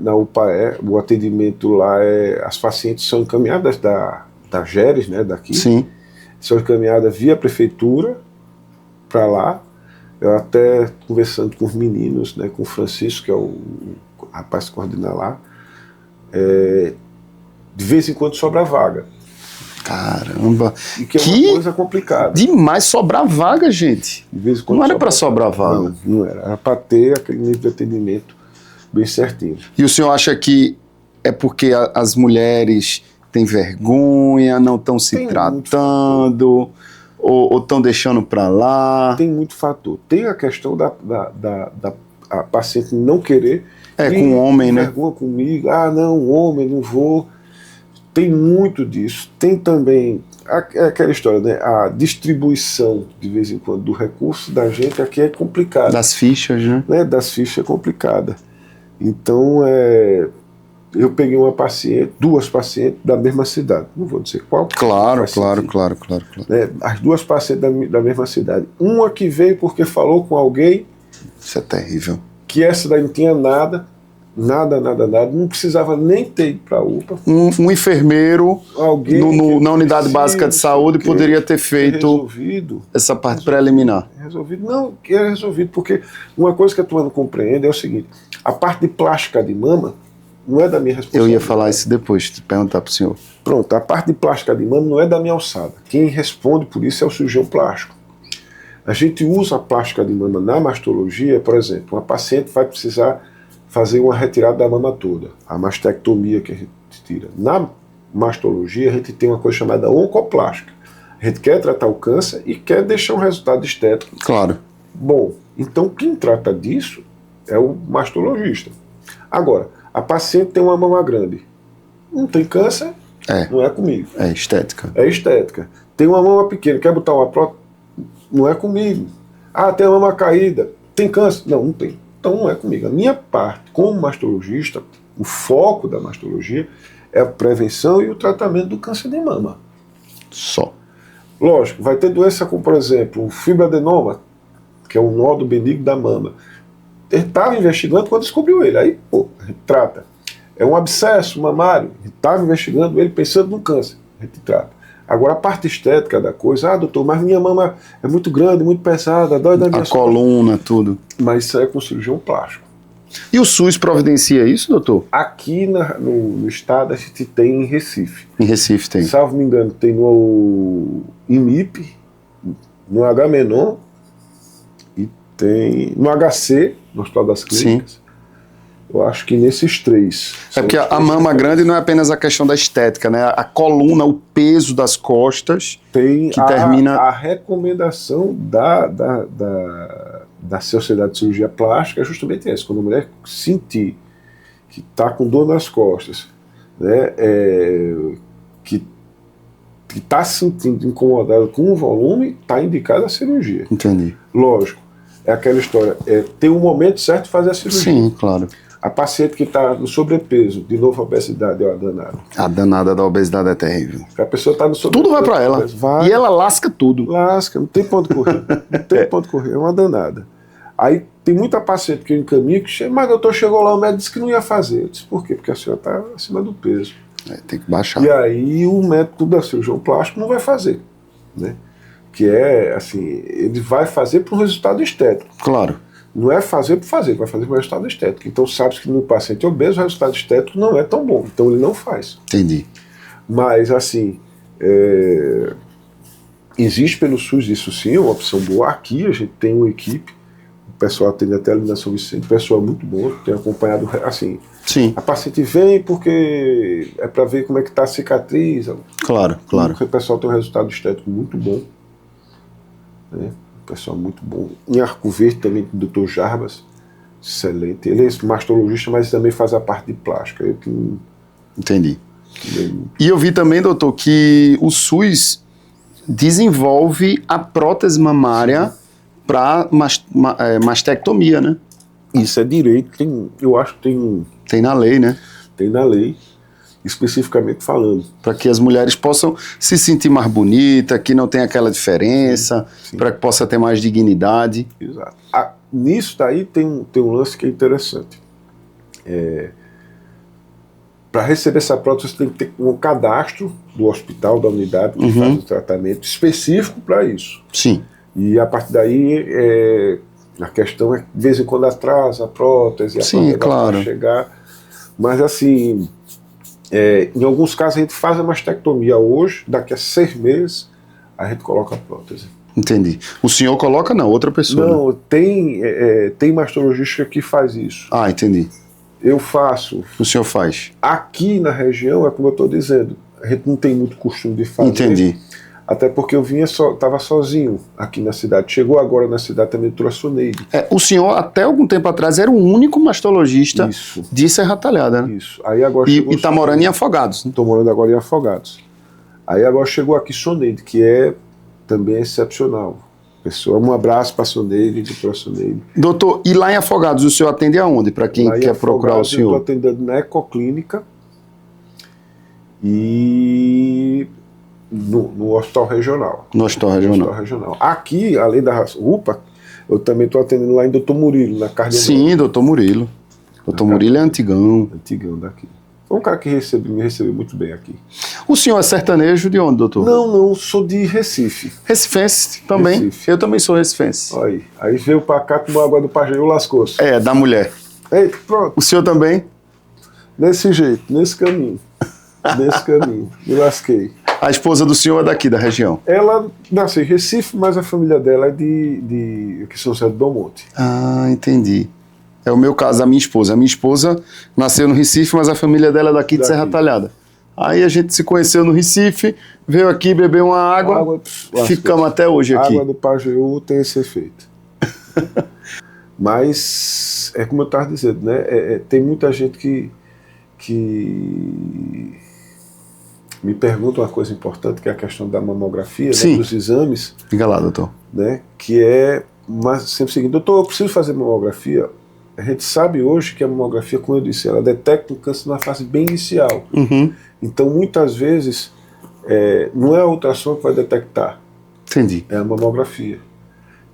na UPAE, o atendimento lá as pacientes são encaminhadas da GERES, né, daqui. Sim. São encaminhadas via prefeitura para lá. Eu até conversando com os meninos, né, com o Francisco, que é o rapaz que coordena lá, de vez em quando sobra vaga. Caramba. E que é uma coisa complicada. Demais sobrar vaga, gente. De vez em quando não era para sobrar vaga. Não era. Era para ter aquele nível de atendimento bem certinho. E o senhor acha que é porque as mulheres têm vergonha, não estão se tratando, ou estão deixando para lá? Tem muito fator. Tem a questão da a paciente não querer. Com o homem, né? Vergonha comigo. Ah, não, homem, não vou. Tem muito disso. Tem também aquela história, né? A distribuição, de vez em quando, do recurso da gente aqui é complicada. Das fichas, né? Das fichas é complicada. Então, eu peguei duas pacientes da mesma cidade. Não vou dizer qual. Claro. As duas pacientes da mesma cidade. Uma que veio porque falou com alguém. Isso é terrível. Que essa daí não tinha nada. Não precisava nem ter ido para a UPA. Um enfermeiro na unidade básica de saúde poderia ter feito essa parte preliminar. Resolvido. Não, que era resolvido, porque uma coisa que a turma não compreende é o seguinte: a parte de plástica de mama não é da minha responsabilidade. Eu ia falar isso depois, te perguntar para o senhor. Pronto, a parte de plástica de mama não é da minha alçada. Quem responde por isso é o cirurgião plástico. A gente usa a plástica de mama na mastologia, por exemplo, uma paciente vai precisar fazer uma retirada da mama toda, a mastectomia que a gente tira. Na mastologia, a gente tem uma coisa chamada oncoplástica. A gente quer tratar o câncer e quer deixar um resultado estético. Claro. Bom, então quem trata disso é o mastologista. Agora, a paciente tem uma mama grande. não tem câncer, não é comigo. É estética. É estética. Tem uma mama pequena, quer botar uma prótese, não é comigo. Ah, tem uma mama caída, tem câncer? Não, não tem. Então não é comigo. A minha parte, como mastologista, o foco da mastologia é a prevenção e o tratamento do câncer de mama. Só. Lógico, vai ter doença como, por exemplo, o fibroadenoma, que é um nódulo benigno da mama. Ele estava investigando quando descobriu ele. Aí, pô, a gente trata. É um abscesso mamário. A gente estava investigando ele pensando no câncer. A gente trata. Agora, a parte estética da coisa, doutor, mas minha mama é muito grande, muito pesada, dói da minha coluna, tudo. Mas isso é com cirurgião plástico. E o SUS providencia isso, doutor? Aqui no estado a gente tem em Recife. Em Recife tem. Salvo me engano, tem no IMIP, no H-Menon e tem no HC, no Hospital das Clínicas. Sim. Eu acho que nesses três. É porque a mama grande não é apenas a questão da estética, né? A coluna, o peso das costas tem que termina... A recomendação da Sociedade de Cirurgia Plástica é justamente essa. Quando a mulher sentir que está com dor nas costas, né, que está se sentindo incomodada com o volume, está indicada a cirurgia. Entendi. Lógico, é aquela história, tem um momento certo de fazer a cirurgia. Sim, claro. A paciente que está no sobrepeso, de novo a obesidade, é uma danada. A danada da obesidade é terrível. A pessoa está no sobrepeso. Tudo vai para ela. Vai, e ela lasca tudo. Lasca, não tem ponto de correr. Não tem ponto de correr, é uma danada. Aí tem muita paciente que eu encaminho que chega, mas doutor, chegou lá, o médico disse que não ia fazer. Eu disse, por quê? Porque a senhora está acima do peso. Tem que baixar. E aí o médico da cirurgião plástico não vai fazer, né? Que é, assim, ele vai fazer para um resultado estético. Claro. Não é fazer por fazer, vai fazer para o resultado estético. Então sabe que no paciente obeso o resultado estético não é tão bom, então ele não faz. Entendi. Mas, assim, existe pelo SUS isso sim, é uma opção boa. Aqui a gente tem uma equipe, o pessoal atende até ali na São Vicente, o pessoal é muito bom, tem acompanhado, assim, sim. A paciente vem porque é para ver como é que está a cicatriz. Claro, claro. O pessoal tem um resultado estético muito bom, né? O pessoal muito bom. Em Arco Verde também tem o Dr. Jarbas, excelente. Ele é mastologista, mas também faz a parte de plástica. Entendi. E eu vi também, doutor, que o SUS desenvolve a prótese mamária para mastectomia, né? Isso é direito, eu acho que tem... Tem na lei, né? Tem na lei, especificamente falando. Para que as mulheres possam se sentir mais bonita, que não tenha aquela diferença, para que possa ter mais dignidade. Exato. Nisso daí tem um lance que é interessante. Para receber essa prótese, você tem que ter um cadastro do hospital, da unidade que faz o tratamento específico para isso. Sim. E a partir daí, a questão é que de vez em quando atrasa a prótese, claro. Chegar. Mas assim, em alguns casos a gente faz a mastectomia hoje, daqui a 6 meses a gente coloca a prótese. Entendi. O senhor coloca não, outra pessoa? Não, tem mastologista que faz isso. Ah, entendi. Eu faço. O senhor faz? Aqui na região, é como eu estou dizendo, a gente não tem muito costume de fazer. Entendi. Até porque eu estava sozinho aqui na cidade. Chegou agora na cidade também, trouxe o Neide. O senhor, até algum tempo atrás, era o único mastologista de Serra Talhada, né? Isso. Aí agora e está morando em Afogados. Estou morando agora em Afogados. Aí agora chegou aqui Soneide, que também é excepcional. Pessoa, um abraço para a Soneide, doutora Soneide. Doutor, e lá em Afogados o senhor atende aonde, para quem quer procurar o senhor? Eu estou atendendo na Ecoclínica e no Hospital Regional. No Hospital Regional. Aqui, além da UPA, eu também estou atendendo lá em Doutor Murilo, na Cardiologia. Sim, Doutor Murilo. Doutor Murilo é antigão. Antigão daqui. Foi um cara que me recebeu muito bem aqui. O senhor é sertanejo de onde, doutor? Não, sou de Recife. Recifense também? Recife. Eu também sou recifense. Aí veio pra cá, tomou água do Pajeú, lascou-se. Da mulher. Pronto. O senhor também? Desse jeito, nesse caminho. Me lasquei. A esposa do senhor é daqui, da região? Ela nasceu em Recife, mas a família dela é de São José do Monte. Ah, entendi. É o meu caso, a minha esposa. A minha esposa nasceu no Recife, mas a família dela é daqui de Serra Talhada. Aí a gente se conheceu no Recife, veio aqui beber uma água, ficamos até hoje aqui. A água do Pajeú tem esse efeito. Mas, é como eu estava dizendo, né? Tem muita gente que me pergunta uma coisa importante, que é a questão da mamografia, Sim. né, dos exames, Diga lá, doutor. né, que é sempre o seguinte: doutor, eu preciso fazer mamografia. A gente sabe hoje que a mamografia, como eu disse, ela detecta o câncer na fase bem inicial. Uhum. Então, muitas vezes, não é a ultrassom que vai detectar, Entendi. é a mamografia.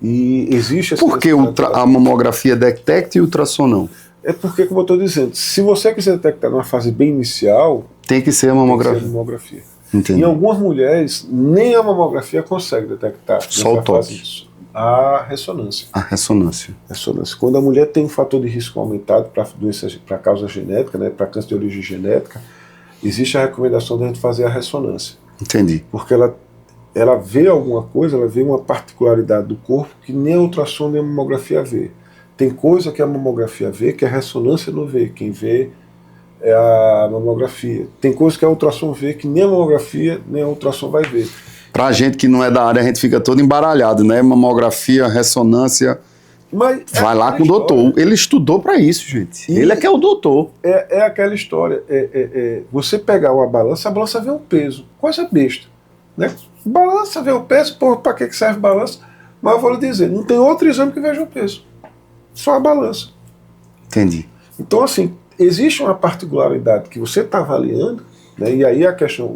E existe essa Por que a mamografia detecta e o ultrassom não? É porque, como eu estou dizendo, se você quiser detectar numa fase bem inicial, Tem que ser a tem que ser a mamografia. mamografia. Entendi. Em algumas mulheres, nem a mamografia consegue detectar. Só o nessa toque. fase. A ressonância. A ressonância. Ressonância. Quando a mulher tem um fator de risco aumentado para doenças, para causa genética, né, para câncer de origem genética, existe a recomendação de a gente fazer a ressonância. Entendi. Porque ela vê alguma coisa, ela vê uma particularidade do corpo que nem a ultrassom nem a mamografia vê. Tem coisa que a mamografia vê que a ressonância não vê. Quem vê é a mamografia. Tem coisa que a ultrassom vê que nem a mamografia nem a ultrassom vai ver. Pra gente que não é da área, a gente fica todo embaralhado, né? Mamografia, ressonância. Mas Vai lá com o doutor. Ele estudou pra isso, gente. E- Ele é que é o doutor. É aquela história. Você pegar uma balança, a balança vê um peso. Coisa besta. Né? Balança vê o peso, porra, para que serve balança? Mas eu vou lhe dizer, não tem outro exame que veja o peso. Só a balança. Entendi. Então, assim, existe uma particularidade que você está avaliando, né? E aí a questão,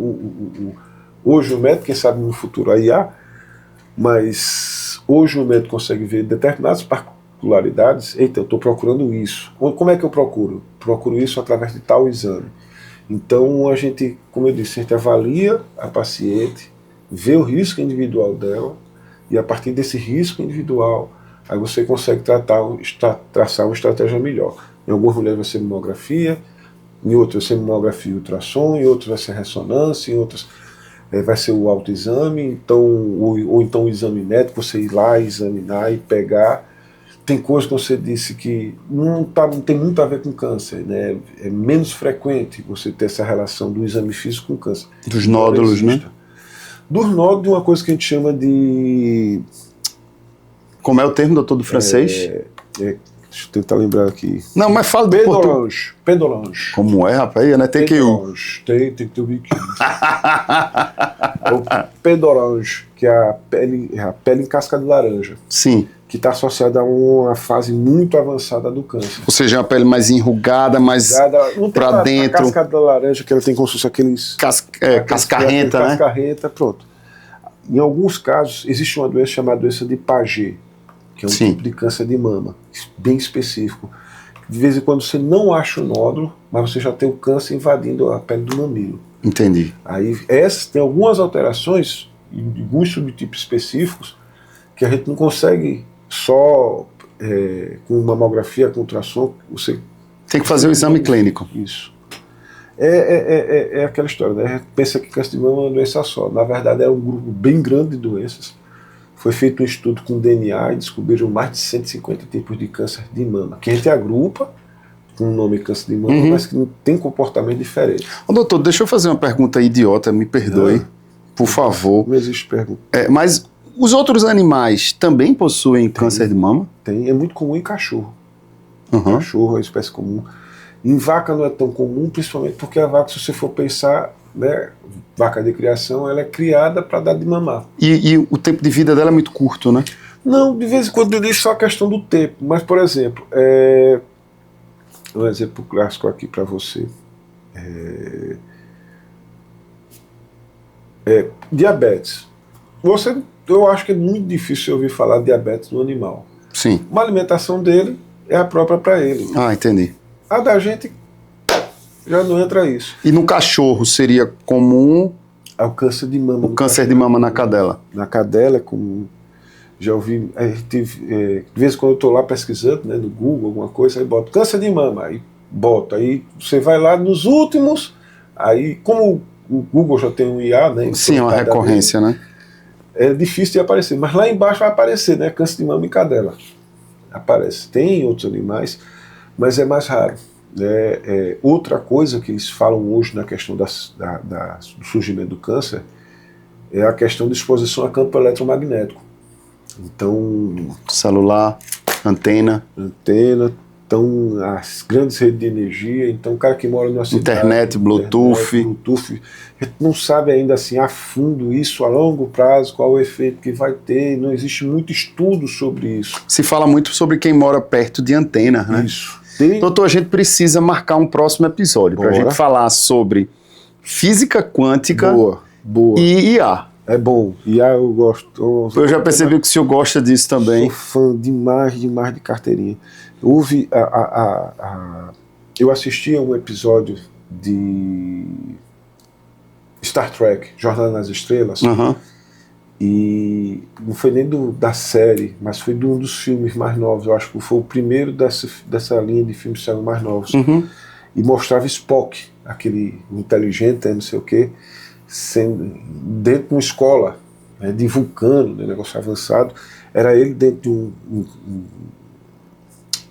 hoje o médico, quem sabe no futuro aí há, mas hoje o médico consegue ver determinadas particularidades. Eita, eu estou procurando isso. Como é que eu procuro? Procuro isso através de tal exame. Então a gente, como eu disse, a gente avalia a paciente, vê o risco individual dela, e a partir desse risco individual, aí você consegue traçar uma estratégia melhor. Em algumas mulheres vai ser mamografia, em outras vai ser mamografia e ultrassom, em outras vai ser ressonância, em outras vai ser o autoexame, então, ou então o exame médico, você ir lá, examinar e pegar. Tem coisa que você disse que não tem muito a ver com câncer, né? É menos frequente você ter essa relação do exame físico com câncer. Dos nódulos, né? Dos nódulos, uma coisa que a gente chama de... Como é o termo, doutor, do francês? Deixa eu tentar lembrar aqui. Não, mas fala do português. Pedorange. Pedorange. Como é, rapaz? Né? Tem que o... Pedorange. Tem que ter o biquinho. É o pedorange, que é a pele em casca de laranja, Sim. que está associada a uma fase muito avançada do câncer. Ou seja, a pele mais enrugada, mais Não tem pra dentro. A casca da laranja, que ela tem como se fosse aqueles... cascarrenta, né? Cascarrenta, pronto. Em alguns casos, existe uma doença chamada doença de Paget, que é um Sim. tipo de câncer de mama, bem específico. De vez em quando você não acha o nódulo, mas você já tem o câncer invadindo a pele do mamilo. Entendi. Aí essas tem algumas alterações, em alguns subtipos específicos, que a gente não consegue só com mamografia, com ultrassom, você... Tem que fazer o exame clínico. Isso. É aquela história, né? A gente pensa que câncer de mama é uma doença só. Na verdade, é um grupo bem grande de doenças. Foi feito um estudo com DNA e descobriram mais de 150 tipos de câncer de mama, que a gente agrupa com o nome câncer de mama, mas que não tem comportamento diferente. Ô, doutor, deixa eu fazer uma pergunta idiota, me perdoe, por favor. Não existe pergunta. Mas os outros animais também possuem câncer de mama? É muito comum em cachorro. Uhum. Cachorro é uma espécie comum. Em vaca não é tão comum, principalmente porque a vaca, se você for pensar, né, vaca de criação, ela é criada para dar de mamar. E o tempo de vida dela é muito curto, né? Não, de vez em quando eu digo só a questão do tempo. Mas, por exemplo, um exemplo clássico aqui para você. Diabetes. Eu acho que é muito difícil você ouvir falar de diabetes no animal. Sim. Uma alimentação dele é a própria para ele. Ah, entendi. A da gente já não entra isso. E no cachorro seria comum O câncer de mama. o câncer de mama na cadela? Na cadela é comum. Já ouvi, de vez em quando eu estou lá pesquisando, né, no Google, alguma coisa, aí boto câncer de mama, aí bota, aí você vai lá nos últimos, aí como o Google já tem um IA, né? Sim, uma recorrência, né? É difícil de aparecer, mas lá embaixo vai aparecer, né? Câncer de mama em cadela. Aparece. Tem outros animais, mas é mais raro. Outra coisa que eles falam hoje na questão do surgimento do câncer é a questão de exposição a campo eletromagnético. Então, Celular, antena. Então, as grandes redes de energia, então o cara que mora numa cidade... Internet, Bluetooth. Bluetooth, a gente não sabe ainda assim a fundo isso, a longo prazo, qual o efeito que vai ter, não existe muito estudo sobre isso. Se fala muito sobre quem mora perto de antenas, né? Isso. Tem... Doutor, a gente precisa marcar um próximo episódio para a Bora. gente falar sobre física quântica Boa. e IA. É bom. IA eu gosto. Eu já percebi que o senhor gosta disso também. Sou fã demais de carteirinha. Houve eu assisti a um episódio de Star Trek, Jornada nas Estrelas, Uhum. e não foi nem da série, mas foi de um dos filmes mais novos. Eu acho que foi o primeiro dessa linha de filmes que saíram mais novos. Uhum. E mostrava Spock, aquele inteligente, não sei o quê, dentro de uma escola, né, de vulcano, né, negócio avançado. Era ele dentro de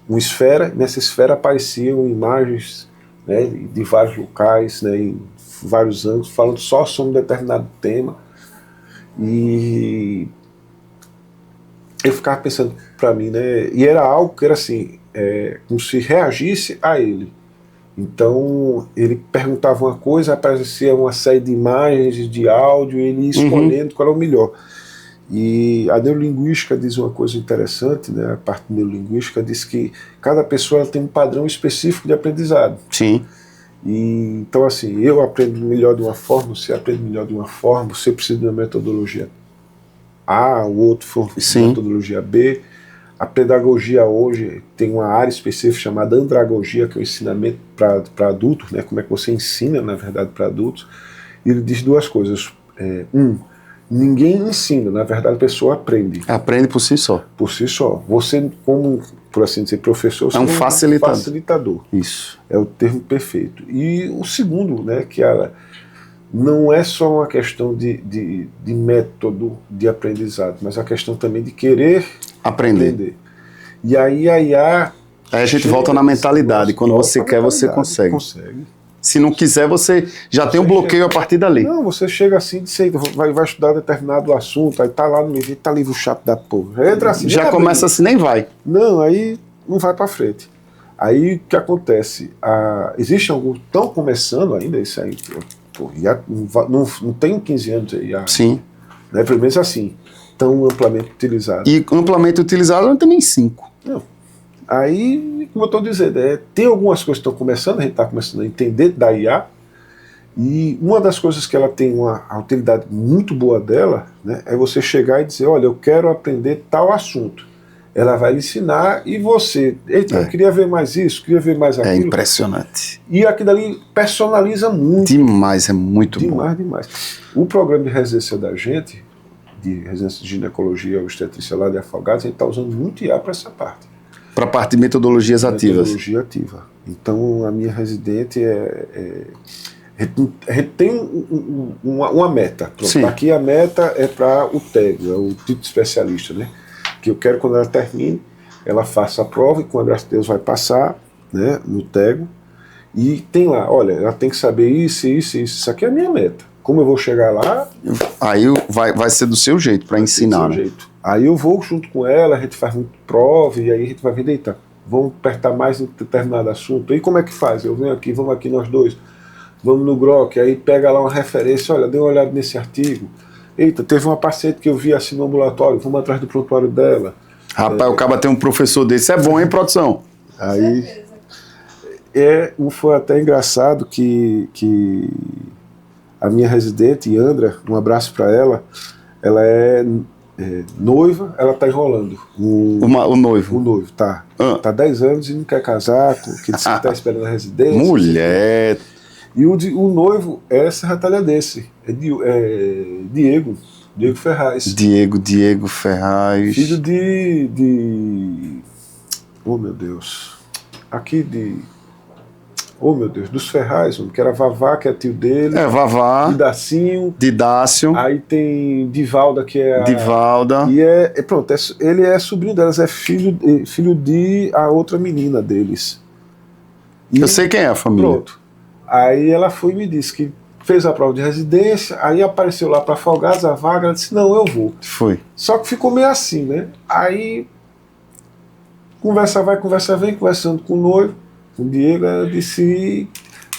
uma esfera, e nessa esfera apareciam imagens, né, de vários locais, né, em vários ângulos, falando só sobre um determinado tema. E eu ficava pensando para mim, né, e era algo que era assim, como se reagisse a ele. Então ele perguntava uma coisa, aparecia uma série de imagens, de áudio, ele ia escolhendo qual era o melhor. E a neurolinguística diz uma coisa interessante, né? A parte neurolinguística diz que cada pessoa tem um padrão específico de aprendizado. Sim. E, então, assim, eu aprendo melhor de uma forma, você aprende melhor de uma forma, você precisa de uma metodologia A, o outro for metodologia B. A pedagogia hoje tem uma área específica chamada andragogia, que é o ensinamento para adultos, né? Como é que você ensina, na verdade, para adultos. E ele diz duas coisas. Ninguém ensina, na verdade a pessoa aprende. Aprende por si só. Por si só. Você, como, por assim dizer, professor, você é um facilitador. Facilitador. Isso. É o termo perfeito. E o segundo, né, que ela não é só uma questão de método de aprendizado, mas a questão também de querer aprender. E aí a IA... Aí a gente volta na mentalidade. Quando você quer, você consegue. Se não quiser, você já tem um bloqueio a partir dali. Não, você chega assim, vai estudar determinado assunto, aí tá lá no livro, tá livro chato da porra. Entra assim, já começa assim, nem vai. Não, aí não vai pra frente. Aí o que acontece? Existe alguns, estão começando ainda isso aí, pô, não tem 15 anos aí. Sim. Né, pelo menos assim, tão amplamente utilizado. E amplamente utilizado não tem nem 5. Não. Aí, como eu estou dizendo, tem algumas coisas que estão começando, a gente está começando a entender da IA, e uma das coisas que ela tem a utilidade muito boa dela, né, é você chegar e dizer, olha, eu quero aprender tal assunto. Ela vai lhe ensinar e você, eita, eu queria ver mais isso, queria ver mais aquilo. É impressionante. E aquilo ali personaliza muito. Demais, é muito bom. Demais. O programa de residência da gente, de residência de ginecologia obstetrícia lá de Afogados, a gente está usando muito IA para essa parte. Para a parte de metodologias ativas. Metodologia ativa. Então, a minha residente a gente tem uma meta. Pronto, aqui a meta é para o TEG, é o título de especialista, né? Que eu quero, quando ela termine, ela faça a prova e, com a graça de Deus, vai passar, né, no TEG. E tem lá, olha, ela tem que saber isso. Isso aqui é a minha meta. Como eu vou chegar lá... Aí vai ser do seu jeito, para ensinar, né? Aí eu vou junto com ela, a gente faz muito prova, e aí a gente vai ver, eita, vamos apertar mais em determinado assunto. E como é que faz? Eu venho aqui, vamos aqui nós dois, vamos no Grok, aí pega lá uma referência, olha, dê uma olhada nesse artigo. Eita, teve uma paciente que eu vi assim no ambulatório, vamos atrás do prontuário dela. Rapaz, o cara tem um professor desse, é bom, hein, produção? Aí foi até engraçado que a minha residente, Yandra, um abraço para ela é noiva, ela tá enrolando. O noivo? O noivo, tá. Tá 10 anos e não quer casar, que disse que tá esperando a residência. Mulher! E o noivo é serratalhadense, é Diego Ferraz. Diego Ferraz. Filho de... Oh, meu Deus. Aqui de... Oh, meu Deus, dos Ferraz, que era Vavá, que é tio dele. Vavá. Didácio. Aí tem Divalda, que é Divalda. E pronto, ele é sobrinho delas, é filho de a outra menina deles. Eu sei quem é a família. Pronto. Aí ela foi e me disse que fez a prova de residência, aí apareceu lá para Afogados a vaga, ela disse, não, eu vou. Foi. Só que ficou meio assim, né? Aí Conversa vai, conversa vem, conversando com o noivo, com o Diego, eu disse,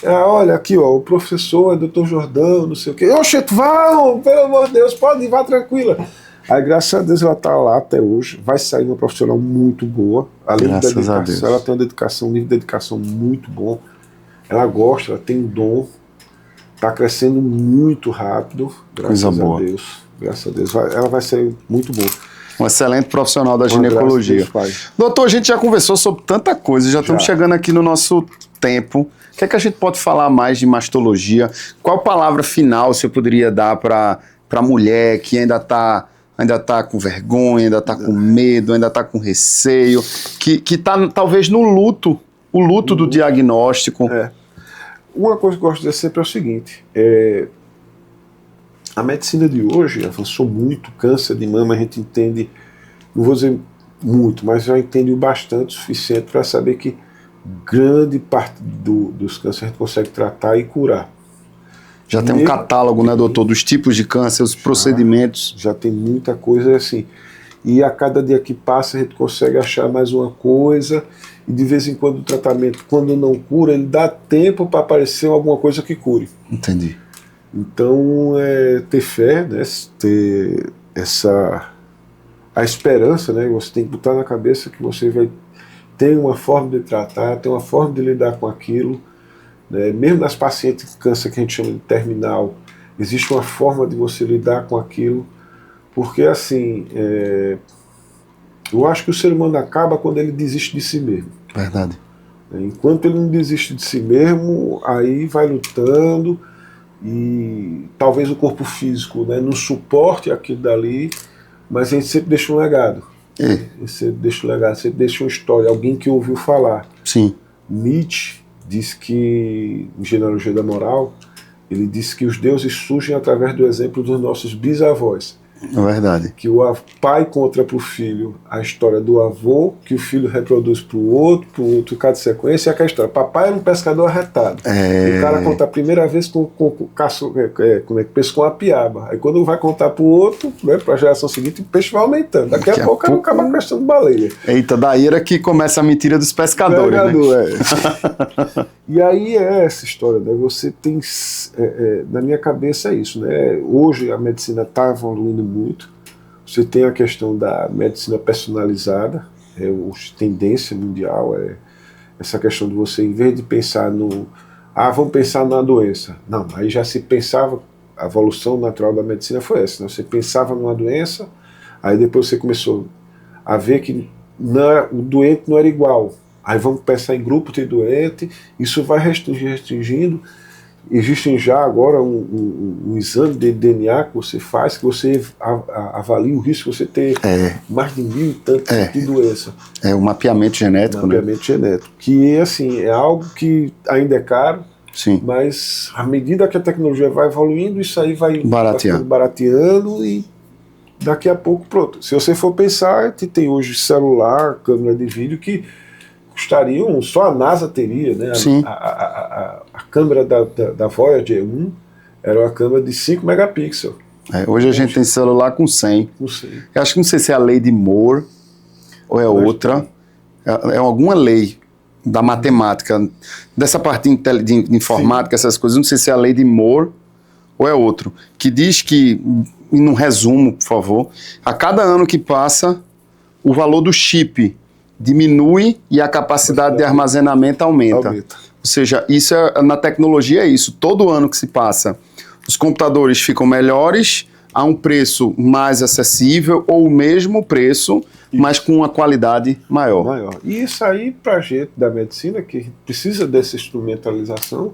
olha, aqui, ó, o professor é doutor Jordão, não sei o quê. Oxe, vão, pelo amor de Deus, pode ir, vá tranquila. Aí, graças a Deus, ela está lá até hoje, vai sair uma profissional muito boa, além da dedicação, ela tem uma dedicação, um nível de dedicação muito bom, ela gosta, ela tem um dom, está crescendo muito rápido, graças a Deus, graças a Deus, ela vai ser muito boa. Um excelente profissional da ginecologia. Doutor, a gente já conversou sobre tanta coisa, já estamos chegando aqui no nosso tempo. O que é que a gente pode falar mais de mastologia? Qual palavra final você poderia dar para a mulher que ainda tá com vergonha, ainda está com medo, ainda está com receio, que está talvez no luto, o luto do diagnóstico? Uma coisa que eu gosto de dizer sempre é o seguinte, a medicina de hoje avançou muito, câncer de mama a gente entende, não vou dizer muito, mas já entende o bastante, o suficiente para saber que grande parte dos cânceres a gente consegue tratar e curar. Já tem um catálogo, né, doutor, dos tipos de câncer, os procedimentos. Já tem muita coisa assim. E a cada dia que passa a gente consegue achar mais uma coisa, e de vez em quando o tratamento, quando não cura, ele dá tempo para aparecer alguma coisa que cure. Entendi. Então, ter fé, né, ter a esperança, né, você tem que botar na cabeça que você vai ter uma forma de tratar, ter uma forma de lidar com aquilo, né, mesmo nas pacientes de câncer que a gente chama de terminal, existe uma forma de você lidar com aquilo, porque assim, eu acho que o ser humano acaba quando ele desiste de si mesmo. Verdade. Enquanto ele não desiste de si mesmo, aí vai lutando, e talvez o corpo físico, né, não suporte aquilo dali, mas a gente sempre deixa um legado. Você deixa um legado, você deixa uma história, alguém que ouviu falar. Sim. Nietzsche diz que, em Genealogia da Moral, ele diz que os deuses surgem através do exemplo dos nossos bisavós. É verdade. Que o pai conta para o filho a história do avô, que o filho reproduz para o outro, cada sequência, é aquela história. Papai era um pescador arretado. O cara conta a primeira vez com pescou uma piaba. Aí quando vai contar para o outro, né, para a geração seguinte, o peixe vai aumentando. Daqui a pouco não acaba gastando baleia. Eita, daí era que começa a mentira dos pescadores. Né? E aí essa história, né? Você tem, na minha cabeça é isso, né? Hoje a medicina está evoluindo muito. Você tem a questão da medicina personalizada, tendência mundial, essa questão de você, em vez de pensar vamos pensar na doença. Não, aí já se pensava, a evolução natural da medicina foi essa, né? Você pensava numa doença, aí depois você começou a ver que o doente não era igual. Aí vamos pensar em grupo de doente, isso vai restringindo. Existem já agora um exame de DNA que você faz, que você avalia o risco de você ter mais de 1.000 e tantos de doença. É o mapeamento genético, né? Mapeamento genético. Que, assim, é algo que ainda é caro, sim, mas à medida que a tecnologia vai evoluindo, isso aí vai barateando e daqui a pouco, pronto. Se você for pensar, tem hoje celular, câmera de vídeo que custariam, só a NASA teria, né? A câmera da Voyager 1 era uma câmera de 5 megapixels. Hoje a gente tem celular com 100. Com 100. Eu acho que não sei se é a lei de Moore ou é outra. É alguma lei da matemática, dessa parte de informática, sim, essas coisas, não sei se é a lei de Moore ou é outro, que diz que, num resumo, por favor, a cada ano que passa, o valor do chip diminui e a capacidade de armazenamento aumenta. Ou seja, isso na tecnologia é isso. Todo ano que se passa, os computadores ficam melhores, a um preço mais acessível ou o mesmo preço, mas com uma qualidade maior. E isso aí, para a gente da medicina, que precisa dessa instrumentalização,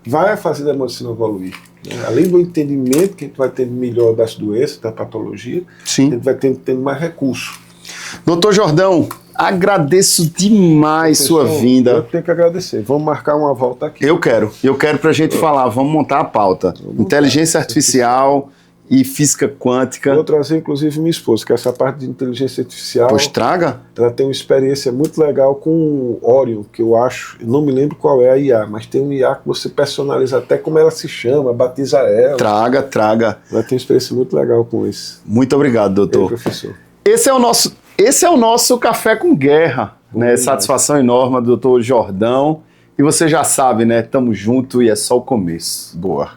vai fazer a medicina evoluir. Né? Além do entendimento que a gente vai ter melhor das doenças, da patologia, sim, a gente vai tendo mais recursos. Doutor Jordão, agradeço demais sua vinda. Eu tenho que agradecer. Vamos marcar uma volta aqui. Eu quero pra gente falar, vamos montar a pauta. Inteligência artificial e física quântica. Vou trazer inclusive minha esposa, que essa parte de inteligência artificial... Pois traga. Ela tem uma experiência muito legal com o Orion, que eu não me lembro qual é a IA, mas tem um IA que você personaliza até como ela se chama, batiza ela. Traga. Ela tem uma experiência muito legal com isso. Muito obrigado, doutor. Professor. Esse é o nosso Café com Guerra. né? demais. Satisfação enorme, doutor Jordão. E você já sabe, né? Tamo junto e é só o começo. Boa.